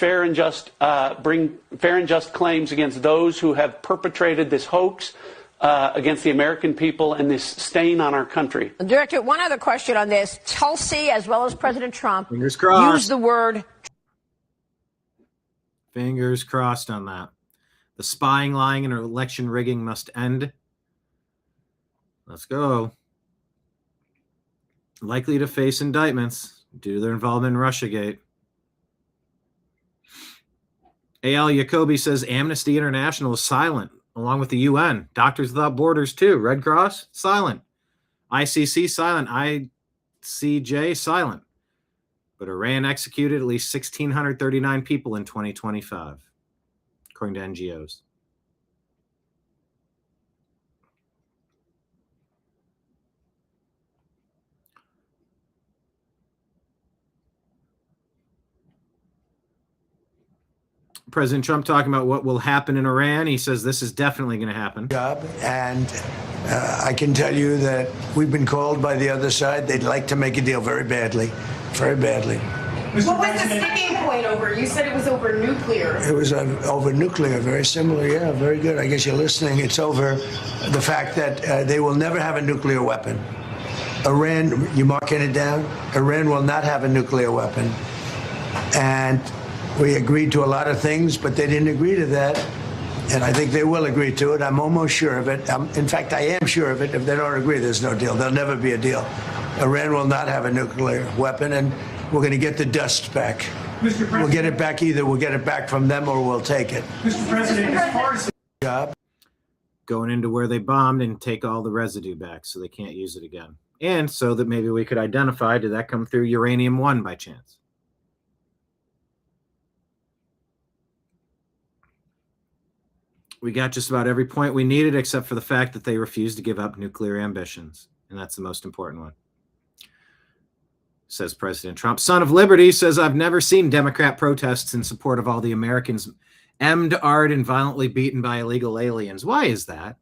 bring fair and just claims against those who have perpetrated this hoax against the American people and this stain on our country. Director, one other question on this. Tulsi, as well as President Trump, Fingers crossed. used the word. Fingers crossed on that. The spying, lying, and election rigging must end. Let's go. Likely to face indictments due to their involvement in Russiagate. A.L. Jacoby says Amnesty International is silent, along with the UN. Doctors Without Borders, too. Red Cross, silent. ICC, silent. ICJ, silent. But Iran executed at least 1,639 people in 2025. According to NGOs. President Trump talking about what will happen in Iran. He says this is definitely going to happen. And I can tell you that we've been called by the other side. They'd like to make a deal very badly, very badly. What was the sticking point over? You said it was over nuclear. It was over nuclear, very similar. Yeah, very good. I guess you're listening. It's over the fact that they will never have a nuclear weapon. Iran, you marking it down? Iran will not have a nuclear weapon. And we agreed to a lot of things, but they didn't agree to that. And I think they will agree to it. I'm almost sure of it. In fact, I am sure of it. If they don't agree, there's no deal. There'll never be a deal. Iran will not have a nuclear weapon, and we're going to get the dust back. We'll get it back either. We'll get it back from them or we'll take it. Mr. President, as far as job going into where they bombed and take all the residue back so they can't use it again. And so that maybe we could identify, did that come through uranium-1 by chance? We got just about every point we needed except for the fact that they refused to give up nuclear ambitions. And that's the most important one. Says President Trump. Son of Liberty says, I've never seen Democrat protests in support of all the Americans emmed, arred, and violently beaten by illegal aliens. Why is that?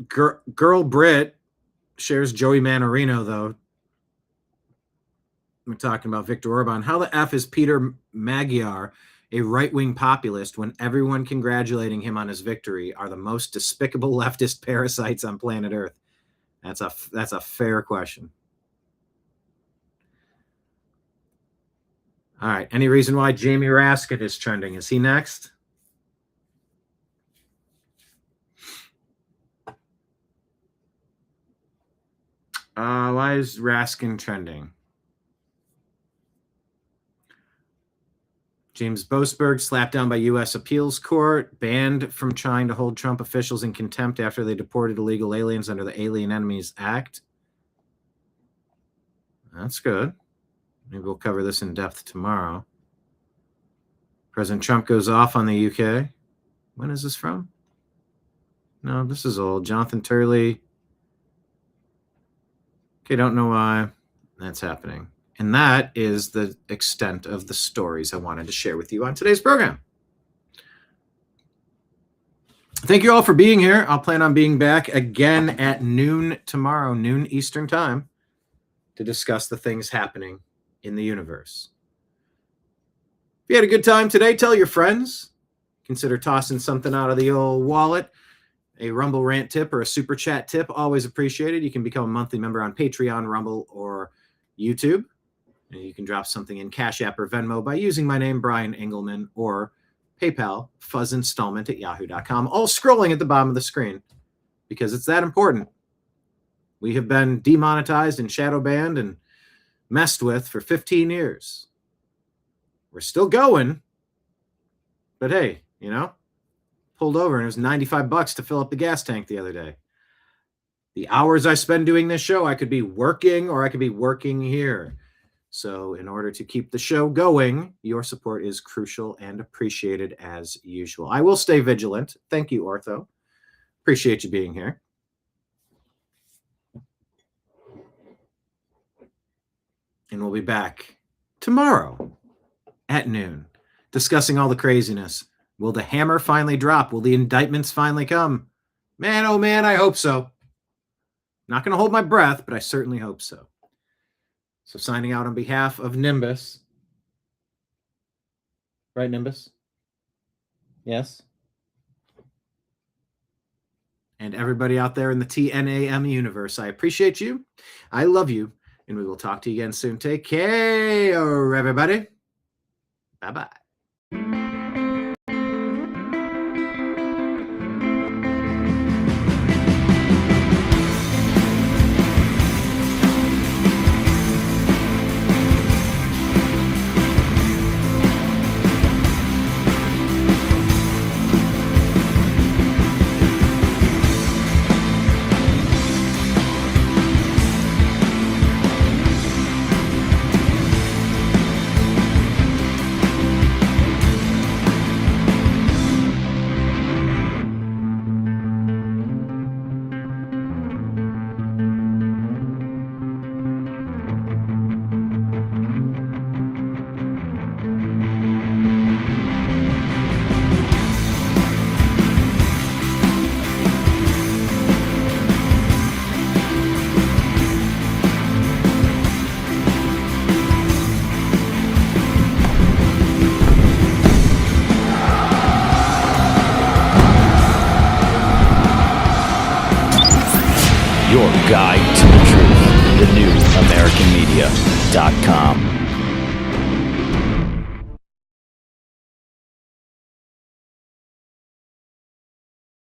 Girl Brit shares Joey Manorino, though. We're talking about Viktor Orban. How the F is Peter Magyar a right-wing populist when everyone congratulating him on his victory are the most despicable leftist parasites on planet Earth? That's a fair question. All right. Any reason why Jamie Raskin is trending? Is he next? Why is Raskin trending? James Boasberg slapped down by U.S. appeals court, banned from trying to hold Trump officials in contempt after they deported illegal aliens under the Alien Enemies Act. That's good. Maybe we'll cover this in depth tomorrow. President Trump goes off on the UK. When is this from? No, this is old. Jonathan Turley. Okay, don't know why that's happening. And that is the extent of the stories I wanted to share with you on today's program. Thank you all for being here. I'll plan on being back again at noon tomorrow, noon Eastern time, to discuss the things happening in the universe. If you had a good time today, tell your friends. Consider tossing something out of the old wallet. A Rumble rant tip or a super chat tip, always appreciated. You can become a monthly member on Patreon, Rumble, or YouTube. And you can drop something in Cash App or Venmo by using my name, Brian Engelman, or PayPal, fuzzinstallment@yahoo.com, all scrolling at the bottom of the screen because it's that important. We have been demonetized and shadow banned and messed with for 15 years. We're still going, but hey, you know, pulled over and it was $95 to fill up the gas tank the other day. The hours I spend doing this show, I could be working or I could be working here. So in order to keep the show going, your support is crucial and appreciated as usual. I will stay vigilant. Thank you, Ortho. Appreciate you being here. And we'll be back tomorrow at noon, discussing all the craziness. Will the hammer finally drop? Will the indictments finally come? Man, oh man, I hope so. Not going to hold my breath, but I certainly hope so. So signing out on behalf of Nimbus. Right, Nimbus? Yes? And everybody out there in the TNAM universe, I appreciate you. I love you. And we will talk to you again soon. Take care, everybody. Bye-bye. your guide to the truth. TheNewAmericanMedia.com.